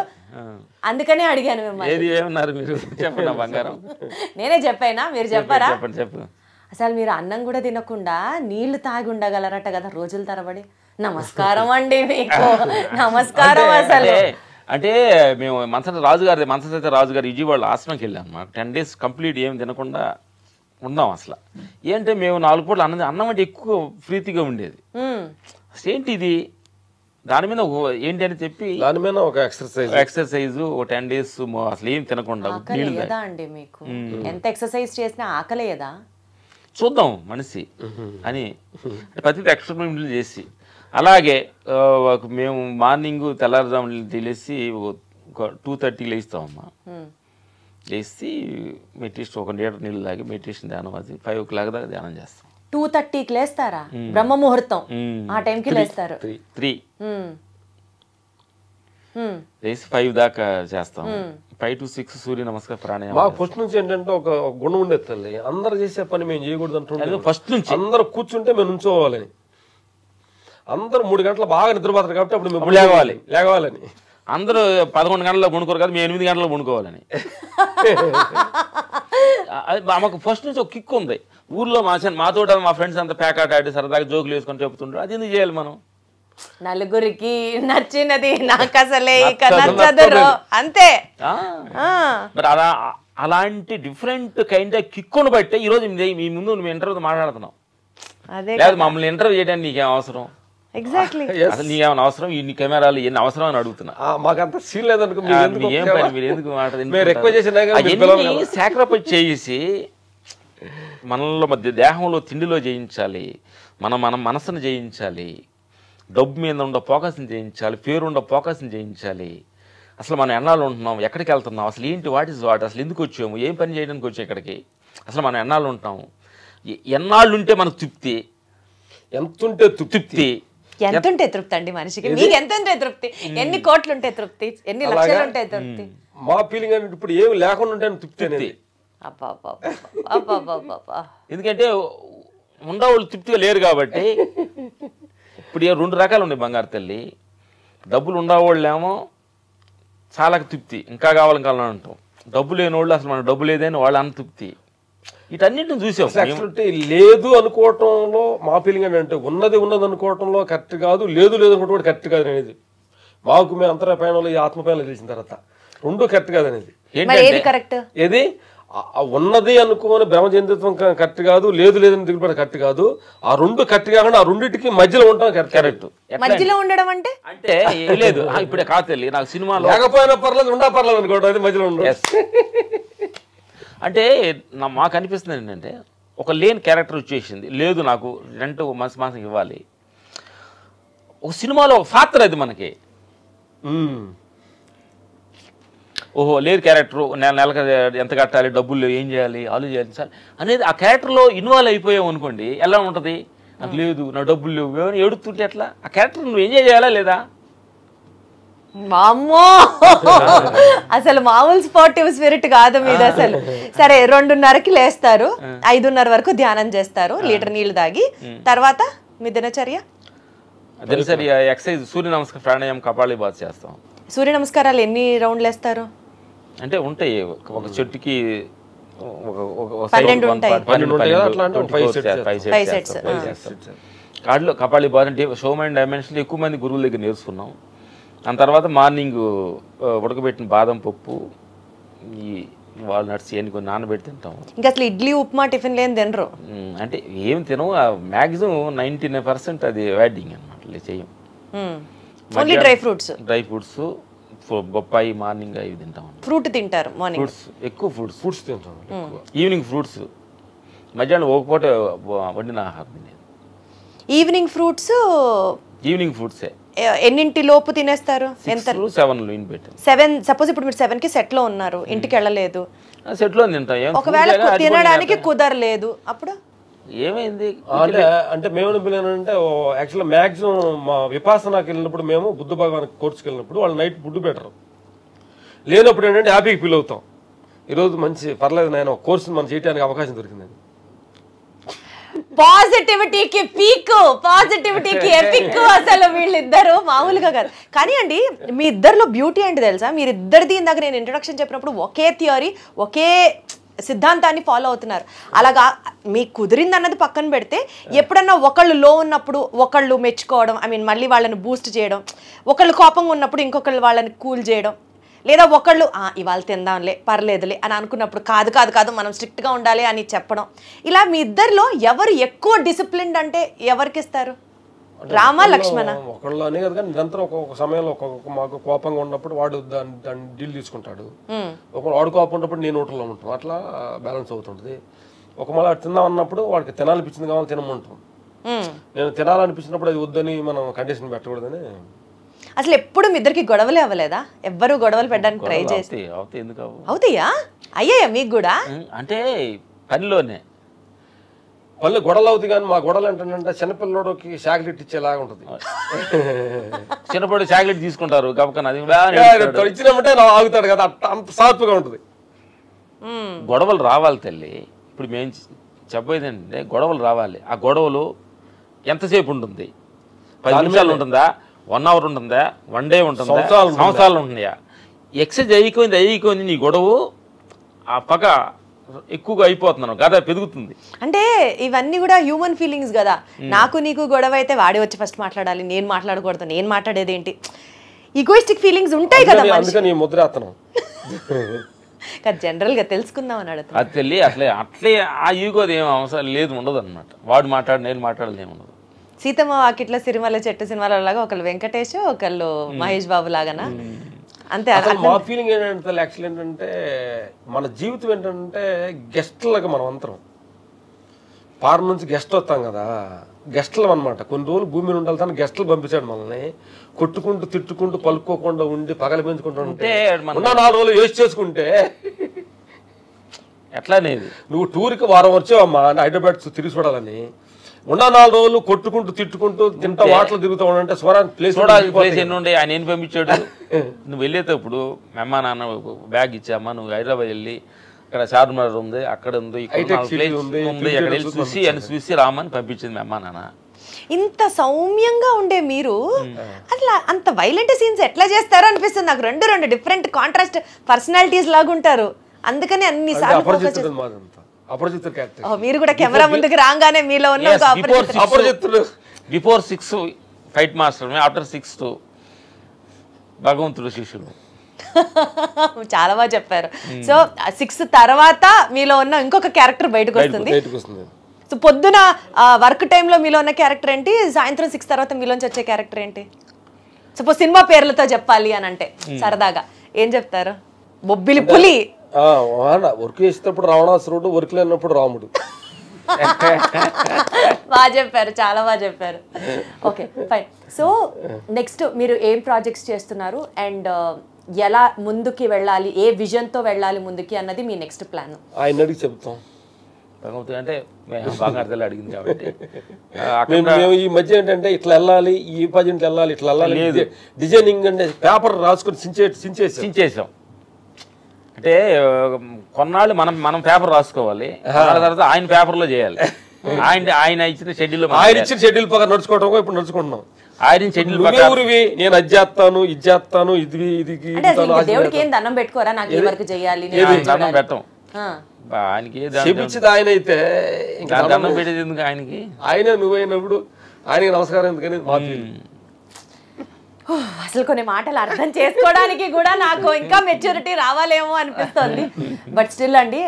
అందుకనే అడిగాను మిమ్మల్ని.
బంగారం
నేనే చెప్పానా, మీరు చెప్పారా?
చెప్పు.
అసలు మీరు అన్నం కూడా తినకుండా నీళ్లు తాగి ఉండగలరట కదా రోజుల తరబడి. నమస్కారం అండి మీకు, నమస్కారం. అసలు
అంటే మేము మనసైతే రాజుగారు విజయవాడ ఆశ్రమంకి వెళ్ళాం. మాకు 10 days కంప్లీట్ ఏం తినకుండా ఉన్నాం. అసలు ఏంటంటే మేము 4 పూటలు అన్నం అంటే ఎక్కువ ప్రీతిగా ఉండేది. ఏంటి ఇది, దాని మీద ఏంటి అని చెప్పి
దాని మీద ఒక
ఎక్సర్సైజ్ ఒక 10 days అసలు ఏం తినకుండా
అండి. మీకు ఎంత ఎక్సర్సైజ్ చేసినా ఆకలేదా
చూద్దాం మనిషి అని ప్రతి ఎక్స్పెరిమెంట్లు చేసి, అలాగే మేము మార్నింగ్ తెల్లారుజాము తెలిసి 2:30 లేస్తామమ్మా. లేచి మెడిటేషన్ 1 లీటర్ నీళ్ళు తాగి మెడిటేషన్ ధ్యానం అది 5 o'clock దాకా ధ్యానం చేస్తాం.
2:30కి లేస్తారా? బ్రహ్మ ముహూర్తం ఆ టైంకి లేస్తారు.
3 లేచి 5 దాకా చేస్తాం. 5 to 6 సూర్య నమస్కారం ప్రాణాయామం.
మాకు ఫస్ట్ నుంచి ఏంటంటే ఒక గుణం ఉండేది తల్లి, అందరు చేసే పని మేము చేయకూడదు అంటుండే.
ఫస్ట్ నుంచి
అందరూ కూర్చుంటే మేము నుంచోవాలని. అందరూ 3 గంటలు బాగా నిద్రపోతారు కాబట్టి అప్పుడు మేము లేవాలని.
అందరూ 11 గంటల్లో పడుకోరు కదా, మేము 8 గంటల్లో పడుకోవాలని. మాకు ఫస్ట్ నుంచి ఒక కిక్ ఉంది. ఊర్లో మాతో మా ఫ్రెండ్స్ అంతా ప్యాకాట్ ఆడి సరదాగా జోకులు వేసుకొని చెబుతుంటారు. అది ఎందుకు చేయాలి మనం?
నలుగురికి నచ్చినది నాకు అసలే ఇక నచ్చదురు అంతే.
మరి అలాంటి డిఫరెంట్ కైండ్ ఆఫ్ కిక్కును బట్టి ఈరోజు మీ ముందు మేము ఇంటర్వ్యూ మాట్లాడుతున్నాం. లేదు మమ్మల్ని ఇంటర్వ్యూ చేయడానికి నీకేం అవసరం?
ఎగ్జాక్ట్లీ.
అసలు నీ ఏమైనా అవసరం ఇన్ని కెమెరాలు ఎన్ని అవసరం అని అడుగుతున్నా.
మాకంత సీన్ లేదనుకో,
ఏం పని మీరు ఎందుకు సాక్రిఫైస్ చేసి మనలో మధ్య దేహంలో తిండిలో జయించాలి, మన మనసును జయించాలి, డబ్బు మీద ఉన్న ఫోకస్ని జయించాలి, పేరు ఉన్న ఫోకస్ని జయించాలి. అసలు మనం ఎన్నాళ్ళు ఉంటున్నాం, ఎక్కడికి వెళ్తున్నాం, అసలు ఏంటి, వాట్ ఇస్ వాట్, అసలు ఎందుకు వచ్చాము, ఏం పని చేయడానికి వచ్చాం ఇక్కడికి, అసలు మనం ఎన్నాళ్ళు ఉంటాము, ఎన్నాళ్ళు ఉంటే మనకు తృప్తి,
ఎంతుంటే తృప్తి,
ఎంతుంటే తృప్తి అండి మనిషికి? మీకు ఎంతుంటే తృప్తి? ఎన్ని కోట్లు ఉంటే తృప్తి? ఎన్ని లక్షలు ఉంటే తృప్తి?
మా ఫీలింగ్ అంటే ఇప్పుడు ఏమి లేకుండా ఉంటే తృప్తి అనేది.
ఎందుకంటే ఉండవాళ్ళు తృప్తిగా లేరు కాబట్టి. ఇప్పుడు 2 రకాలు ఉన్నాయి బంగారు తల్లి. డబ్బులు ఉండేవాళ్ళేమో చాలా తృప్తి, ఇంకా కావాలని అంటాం. డబ్బు లేని వాళ్ళు అసలు మన డబ్బు లేదని వాళ్ళు అంత తృప్తి. వీటన్నిటిని చూసాం.
లేదు అనుకోవటంలో మా ఫీలింగ్ ఏంటంటే ఉన్నది అనుకోవటంలో కరెక్ట్ కాదు, లేదు అనుకోవటం కూడా కరెక్ట్ కాదు అనేది మాకు. మేము అంతర పయనంలో ఈ ఆత్మ పయనంలో తెలిసిన తర్వాత 2 కరెక్ట్ కాదు అనేది. ఏది ఉన్నది అనుకోని భ్రమ చెందుతాం కరెక్ట్ కాదు, లేదని దిగుబడి కరెక్ట్ కాదు. ఆ 2 కరెక్ట్ కాకుండా ఆ 2టికి మధ్యలో ఉంటాం కరెక్ట్.
మధ్యలో ఉండడం అంటే
లేదు ఇప్పుడే కాదు తల్లి, నాకు సినిమాలో
లేకపోయినా పర్లేదు, పర్లేదు అనుకోవడం, అది మధ్యలో ఉండడం.
అంటే మాకు అనిపిస్తుంది ఏంటంటే ఒక లేని క్యారెక్టర్ వచ్చేసింది, లేదు నాకు రెంట్ మాసం ఇవ్వాలి. ఒక సినిమాలో ఒక పాత్ర అది మనకి. ఓహో లేదు క్యారెక్టర్, నెలకు ఎంత కట్టాలి, డబ్బులు ఏం చేయాలి, ఆలోచించాలి అనేది ఆ క్యారెక్టర్లో ఇన్వాల్వ్ అయిపోయావు అనుకోండి, ఎలా ఉంటుంది, నాకు లేదు, నా డబ్బులు లేవు, ఏమైనా ఏడుతుంటే ఎట్లా? ఆ క్యారెక్టర్ నువ్వు ఎంజాయ్ చేయాలా లేదా?
మామో అసలు మామూలు స్పోర్టివ్ స్పిరిట్ కాదు మీద అసలు. సరే 2:30కి లేస్తారు, 5:30 వరకు ధ్యానం చేస్తారు, లీటర్ నీళ్లు తాగి, తర్వాత మీ దినచర్య
ఎక్సర్సైజ్, సూర్య నమస్కారం, ప్రాణాయామం, కపాలి బాత్ చేస్తాం.
సూర్య నమస్కారాలు ఎన్ని రౌండ్లు వేస్తారు?
అంటే ఉంటాయి, ఒక చెట్టుకి
12 ఉంటాయి.
కాడులో కపాలి బాత్ అంటే షో మైండ్ డైమెన్షన్ ఎక్కువ మంది గురువుల దగ్గర నేర్చుకున్నాం. దాని తర్వాత మార్నింగ్ ఉడకబెట్టిన బాదం పప్పు, ఈ వాల్నట్స్ ఇవన్నీ కొన్ని నానబెట్టి తింటాం.
ఇంకా అసలు ఇడ్లీ ఉప్మా టిఫిన్ లేని తినరు.
అంటే ఏం తినము, మ్యాక్సిమం 99% అది అవాయిడింగ్ అనమాట, చేయం.
ఓన్లీ డ్రై ఫ్రూట్స్
బొప్పాయి మార్నింగ్ అవి తింటాం.
ఫ్రూట్ తింటారు మార్నింగ్?
ఫ్రూట్స్ ఎక్కువ, ఫ్రూట్స్ తింటాం. ఈవినింగ్ ఫ్రూట్స్, మధ్యాహ్నం ఒక పూట వండిన ఆహారం తినేది.
ఈవినింగ్ ఫ్రూట్స్ ఎన్నింటి లోపు తినేస్తారు? 7 సపోజ్ ఇప్పుడు మీరు 7కి సెట్ లో ఉన్నారు, ఇంటికి వెళ్ళలేదు,
సెట్ లో తింటాం.
ఒకవేళ తినడానికి కుదరలేదు, అప్పుడు
ఏమైంది
అంటే మేము అంటే యాక్చువల్గా మ్యాక్సిమం మా విపాసనకి వెళ్ళినప్పుడు, మేము బుద్ధ భగవాన్ కోర్సుకి వెళ్ళినప్పుడు వాళ్ళు నైట్ ఫుడ్ పెట్టరు. లేనప్పుడు ఏంటంటే హ్యాపీగా ఫీల్ అవుతాం, ఈరోజు మంచి పర్లేదు నేను కోర్సు మనం చేయడానికి అవకాశం దొరికిందని.
పాజిటివిటీకి పీక్, పాజిటివిటీకి ఎపిక్. అసలు వీళ్ళిద్దరు మామూలుగా కాదు. కానీ అండి మీ ఇద్దరిలో బ్యూటీ ఏంటి తెలుసా? మీరిద్దరిది ఇందాక నేను ఇంట్రొడక్షన్ చెప్పినప్పుడు ఒకే థియరీ, ఒకే సిద్ధాంతాన్ని ఫాలో అవుతున్నారు. అలాగా మీకు కుదిరింది అన్నది పక్కన పెడితే, ఎప్పుడన్నా ఒకళ్ళు లో ఉన్నప్పుడు ఒకళ్ళు మెచ్చుకోవడం, మళ్ళీ వాళ్ళని బూస్ట్ చేయడం, ఒకళ్ళు కోపంగా ఉన్నప్పుడు ఇంకొకళ్ళు వాళ్ళని కూల్ చేయడం, లేదా ఒకళ్ళు ఇవాళ తిందాంలే పర్లేదులే అని అనుకున్నప్పుడు కాదు కాదు కాదు మనం స్ట్రిక్ట్గా ఉండాలి అని చెప్పడం. ఇలా మీ ఇద్దరిలో ఎవరు ఎక్కువ డిసిప్లిన్డ్ అంటే ఎవరికి ఇస్తారు? రామ లక్ష్మణ?
ఒకళ్ళు అనే కదా, నిరంతరం ఒక్కొక్క సమయంలో మాకు కోపంగా ఉన్నప్పుడు వాడు దాన్ని డీల్ తీసుకుంటాడు, వాడు కోపం ఉన్నప్పుడు నేను హోటల్లో ఉంటాను, అట్లా బ్యాలెన్స్ అవుతుంటుంది. ఒక మళ్ళీ తిందాం అన్నప్పుడు వాడికి తినాలనిపించింది కావాలి తినమంటాం, నేను తినాలనిపించినప్పుడు అది వద్దని మనం కండిషన్ పెట్టకూడదని.
అసలు ఎప్పుడు మీ ఇద్దరికి గొడవలే అవ్వలేదా? ఎవ్వరు గొడవలు పెట్టడానికి ట్రై చేసి అవుతాయా? అయ్యాయా మీకు కూడా?
అంటే పనిలోనే
పళ్ళు గొడవలు అవుతాయి, కానీ మా గొడవలు ఏంటంటే చిన్నపిల్లడికి చాక్లెట్ ఇచ్చేలాగా ఉంటుంది.
చిన్నప్పుడు చాక్లెట్ తీసుకుంటారు
ఇచ్చినామంటే ఆగుతాడు కదా, అంత సాత్విగా ఉంటుంది.
గొడవలు రావాలి తల్లి. ఇప్పుడు మేము చెప్పేది ఏంటంటే గొడవలు రావాలి. ఆ గొడవలు ఎంతసేపు ఉంటుంది? 10 నిమిషాలు ఉంటుందా, 1 అవర్ ఉంటుందా, 1 డే ఉంటుందా, సంవత్సరాలు ఉంటుందా? ఎక్సైజ్ అయిపోయింది నీ గొడవ ఆ పగ ఎక్కువగా అయిపోతున్నాను, గద పెరుగుతుంది.
అంటే ఇవన్నీ కూడా హ్యూమన్ ఫీలింగ్స్ కదా. నాకు నీకు గొడవ అయితే వాడే వచ్చి ఫస్ట్ మాట్లాడాలి, నేను మాట్లాడకూడదు, నేను మాట్లాడేది ఏంటి, ఈగోయిస్టిక్ ఫీలింగ్స్ ఉంటాయి కదా. జనరల్ గా తెలుసుకుందాం అని అడుగుతా.
అది తెలియ అట్లే ఆ ఈగోది ఏం అవసరం లేదు, ఉండదు అనమాట. వాడు మాట్లాడు నేను మాట్లాడదు ఏమి ఉండదు.
సీతమ్మ వాకిట్లో సిరిమల్ల చెట్టు సినిమాలో లాగా ఒకళ్ళు వెంకటేష్ ఒకళ్ళు మహేష్ బాబు లాగానా? అంతే.
అసలు మా ఫీలింగ్ ఏంటంటే యాక్చువల్ ఏంటంటే మన జీవితం ఏంటంటే గెస్ట్లాగా మనం అంతరం పార్ నుంచి గెస్ట్ వస్తాం కదా, గెస్ట్లు అనమాట. కొన్ని రోజులు భూమి మీద ఉండాలి, గెస్ట్లు పంపించాడు మనల్ని. కొట్టుకుంటూ తిట్టుకుంటూ పలుకోకుండా ఉండి పగలు పెంచుకుంటూ ఉంటే 4 రోజులు వేస్ట్ చేసుకుంటే
ఎట్లా అనేది.
నువ్వు టూర్కి వారం వచ్చావమ్మా హైదరాబాద్ తిరిగి చూడాలని, 4 రోజులు కొట్టుకుంటూ తిట్టుకుంటూ తింటా వాటలు తిరుగుతూ ఉండంటే స్వరాన్ని ప్లేస్
ప్లేస్ ఎన్ని ఉండే. ఆయన ఏం పంపించాడు, నువ్వు వెళ్ళేటప్పుడు అమ్మ నాన్న బ్యాగ్ ఇచ్చామ్మా, నువ్వు హైదరాబాద్ వెళ్ళి ఇక్కడ చార్మినార్ ఉంది, అక్కడ ఉంది, ఉంది, అక్కడ వెళ్ళి చూసి రామని పంపించింది అమ్మ నాన్న.
ఇంత సౌమ్యంగా ఉండే మీరు అట్లా అంత వైలెంట్ సీన్స్ ఎట్లా చేస్తారో అనిపిస్తుంది నాకు. రెండు డిఫరెంట్ కాంట్రాస్ట్ పర్సనాలిటీస్ లాగా ఉంటారు. అందుకని అన్ని మీరు కూడా కెమెరా ముందుకు రాగానే మీలో ఉన్న
బిఫోర్ 6 ఫైట్ మాస్టర్, ఆఫ్టర్ 6 భగవంతుడు శిష్యుడు.
చాలా బాగా చెప్పారు. సో 6 తర్వాత మీలో ఉన్న ఇంకొక క్యారెక్టర్ బయటకు వస్తుంది. సో పొద్దున వర్క్ టైంలో మీలో ఉన్న క్యారెక్టర్ ఏంటి, సాయంత్రం 6 తర్వాత మీలోంచి వచ్చే క్యారెక్టర్ ఏంటి? సపోజ్ సినిమా పేర్లతో చెప్పాలి అని అంటే సరదాగా ఏం చెప్తారు? బొబ్బిలి పులి,
వర్క్ చేసేటప్పుడు రావణాసురుడు, వర్క్ లేనప్పుడు రాముడు.
బాగా చెప్పారు, చాలా బాగా చెప్పారు. Okay fine. సో నెక్స్ట్ మీరు ఏం ప్రాజెక్ట్స్ చేస్తున్నారు అండ్ ఎలా ముందుకి వెళ్ళాలి, ఏ విజన్తో వెళ్ళాలి ముందుకి అన్నది మీ నెక్స్ట్ ప్లాన్?
ఆయన అడిగి చెప్తాం.
అంటే బాగా అర్థాలు అడిగింది కాబట్టి
మేము ఈ మధ్య ఏంటంటే ఇట్లా వెళ్ళాలి, ఈ పజింట్లో వెళ్ళాలి, ఇట్లా వెళ్ళాలి, డిజైనింగ్ అంటే పేపర్ రాసుకొని సించేసాం. అంటే కొన్నాళ్ళు మనం పేపర్ రాసుకోవాలి, తర్వాత ఆయన పేపర్లో చేయాలి. ఆయన ఇచ్చిన షెడ్యూల్ ప్రకారం నడుచుకోవడం ఇప్పుడు నడుచుకుంటున్నాం. ఆయన షెడ్యూల్ నేను అది చేస్తాను, ఇది చేస్తాను, ఇది
దేవుడికి ఏం దండం పెట్టుకోరా నాకు ఈ వరకు చేయాలి
దండం పెట్టం. ఆయనకి
ఆయన అయితే
దండం పెట్టేది ఎందుకు ఆయనకి?
ఆయన నువ్వైనప్పుడు ఆయనకి నమస్కారం ఎందుకని మా
అసలు కొన్ని మాటలు అర్థం చేసుకోవడానికి కూడా నాకు ఇంకా మెచ్యూరిటీ రావాలేమో అనిపిస్తుంది. బట్ స్టిల్ అండి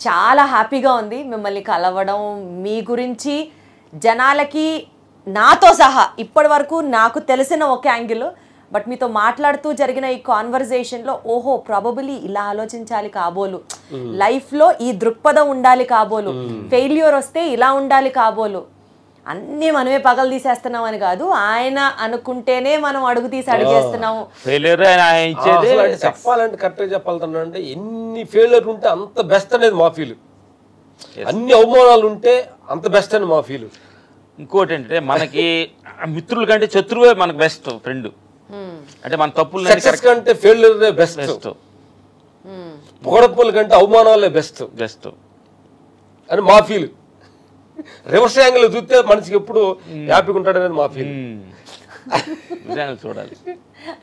చాలా హ్యాపీగా ఉంది మిమ్మల్ని కలవడం. మీ గురించి జనాలకి నాతో సహా ఇప్పటి వరకు నాకు తెలిసిన ఒక యాంగిల్, బట్ మీతో మాట్లాడుతూ జరిగిన ఈ కాన్వర్జేషన్లో ఓహో ప్రాబబులీ ఇలా ఆలోచించాలి కాబోలు, లైఫ్లో ఈ దృక్పథం ఉండాలి కాబోలు, ఫెయిల్యూర్ వస్తే ఇలా ఉండాలి కాబోలు, అన్నీ మనమే పగలు తీసేస్తున్నాం అని కాదు, ఆయన అనుకుంటేనే మనం అడుగు తీసి అడిగేస్తున్నాము.
చెప్పాలంటే కరెక్ట్గా చెప్పాలంటే ఎన్ని ఫెయిల్యూర్ ఉంటే అంత బెస్ట్ అనేది మా ఫీల్, అన్ని అవమానాలు ఉంటే అంత బెస్ట్ అని మా ఫీల్.
ఇంకోటి ఏంటంటే మనకి మిత్రుల కంటే శత్రువే మనకు బెస్ట్ ఫ్రెండ్. అంటే మన తప్పులు
కంటే ఫెయిల్యూర్ బెస్ట్, పొగడప్పుల కంటే అవమానాలే బెస్ట్ అని మా ఫీల్. రివర్స్ యాంగిల్ చూస్తే మనిషికి ఎప్పుడు హ్యాపీగా ఉంటాడు అనేది మా ఫీల్.
చూడాలి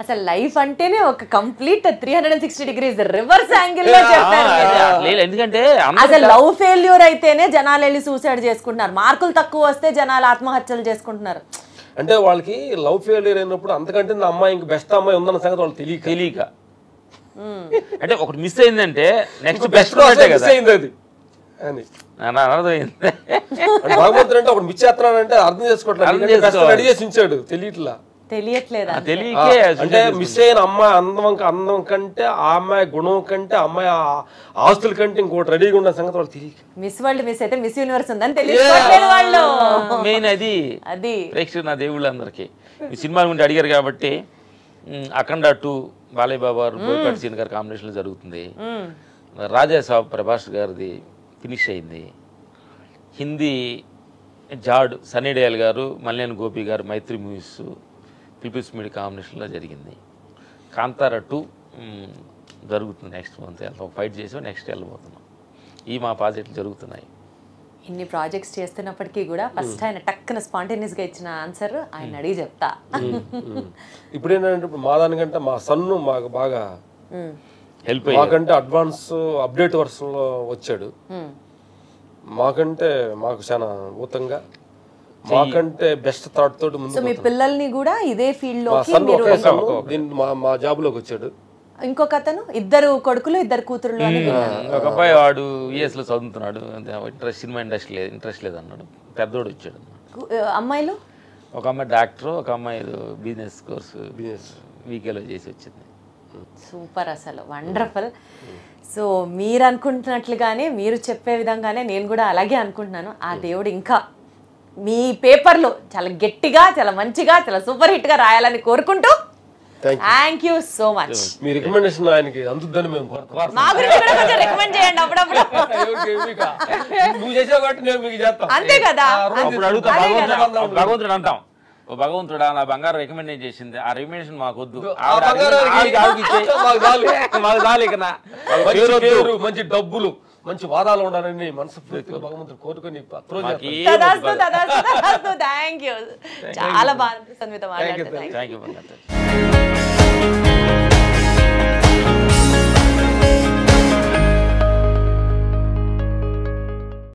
అసలు లైఫ్ అంటేనే ఒక కంప్లీట్ 360 degrees రివర్స్ యాంగిల్ లో చెప్పారు.
ఎందుకంటే
అసలు లవ్ ఫెయిల్యూర్ అయితేనే జనాలు వెళ్ళి సూసైడ్ చేసుకుంటున్నారు, మార్కులు తక్కువ వస్తే జనాలు ఆత్మహత్యలు చేసుకుంటున్నారు.
అంటే వాళ్ళకి లవ్ ఫెయిల్యూర్ అయినప్పుడు అంతకంటే నా అమ్మాయి ఇంక బెస్ట్ అమ్మాయి ఉందన్న సంగతి వాళ్ళు తెలియక
అంటే ఒకటి మిస్ అయిందంటే నెక్స్ట్ బెస్ట్
మిస్ అయింది అది అని
అర్థమైంది.
భగవంతుడు అంటే ఒకటి మిస్ చేస్తున్నాడంటే అర్థం చేసుకోవట్లేదు, తెలియట్లేదా? అంటే మిస్ అయిన అమ్మాయి అందం కంటే ఆ అమ్మాయి గుణం కంటే అమ్మాయి ఆస్తుల కంటే ఇంకోటి రెడీగా ఉన్న సంగతి వాళ్ళు తెలియక
మిస్ వరల్డ్ మిస్ అయితే మిస్ యూనివర్స్ ఉందని తెలియట్లేదు వాళ్ళు.
మెయిన్ అది ప్రేక్షకులు నా దేవుళ్ళు అందరికి ఈ సినిమా గురించి అడిగారు కాబట్టి అఖండ 2 బాలయ్య బాబు గారు బోయపాటి సీన్ గారి కాంబినేషన్ లో జరుగుతుంది. రాజా సాబ్ ప్రభాస్ గారిది ఫినిష్ అయింది. హిందీ జాడ్ సన్నీ డేల్ గారు మల్లేని గోపి గారు మైత్రి మూవీస్ పీపుల్స్ మీడియా కాంబినేషన్లో జరిగింది. కాంతారా 2 జరుగుతుంది నెక్స్ట్ మంత్. ఒక ఫైట్ చేసి నెక్స్ట్ వెళ్ళబోతున్నాం. ఈ మా ప్రాజెక్టులు జరుగుతున్నాయి.
ఇన్ని ప్రాజెక్ట్స్ చేస్తున్నప్పటికీ కూడా ఫస్ట్ ఆయన టక్కున స్పాంటేనియస్గా ఇచ్చిన ఆన్సర్ ఆయన అడిగి చెప్తా.
ఇప్పుడు ఏంటంటే ఇప్పుడు మా దానికంటే మా సన్ను మాకు బాగా
హెల్ప్
మాకంటే అడ్వాన్స్ అప్డేట్ వర్షన్లో వచ్చాడు. మాకంటే మాకు చాలా ఊతంగా మాకంటే బెస్ట్ థాట్ తోటి ముందు.
మీ పిల్లల్ని కూడా ఇదే ఫీల్డ్ లో
మా జాబ్ లోకి వచ్చాడు.
ఇంకొక అతను 2 కొడుకులు 2 కూతురులు అని
ఒక అబ్బాయి వాడు యుఎస్ లో చదువుతున్నాడు. సినిమా ఇంట్రెస్ట్ లేదు అన్నాడు. పెద్దోడు వచ్చాడు.
అమ్మాయిలు?
ఒక అమ్మాయి డాక్టర్, ఒక అమ్మాయి బిజినెస్ కోర్సు వీకేలో చేసి వచ్చింది.
సూపర్, అసలు వండర్ఫుల్. సో మీరు అనుకుంటున్నట్లుగానే, మీరు చెప్పే విధంగానే నేను కూడా అలాగే అనుకుంటున్నాను. ఆ దేవుడు ఇంకా మీ పేపర్లో చాలా గట్టిగా, చాలా మంచిగా, చాలా సూపర్ హిట్గా రాయాలని కోరుకుంటూ thank you so much.
Me recommendation ఆయనకి అందుద్దని మేము
మా గురించి కూడా కొంచెం రికమెండ్ చేయండి అప్పుడప్పుడు.
నువ్వు చేసావు కాబట్టి నేను మీకు చేస్తాను.
అంతే కదా,
అప్పుడు అడుగుతా భగవంతుడు అంటాం, ఓ భగవంతుడా నా బంగారం రికమెండ్ చేసింది, ఆ రికమెండేషన్ మాకు వద్దు,
మంచి డబ్బులు మంచి వాదాలు ఉండాలని మనస్ఫూర్తిగా భగవంతుడు కోరుకొని
థ్యాంక్ యూ. చాలా బాగా అనిపిస్తుంది మీతో మాట్లాడుతున్నాను.
Thank you.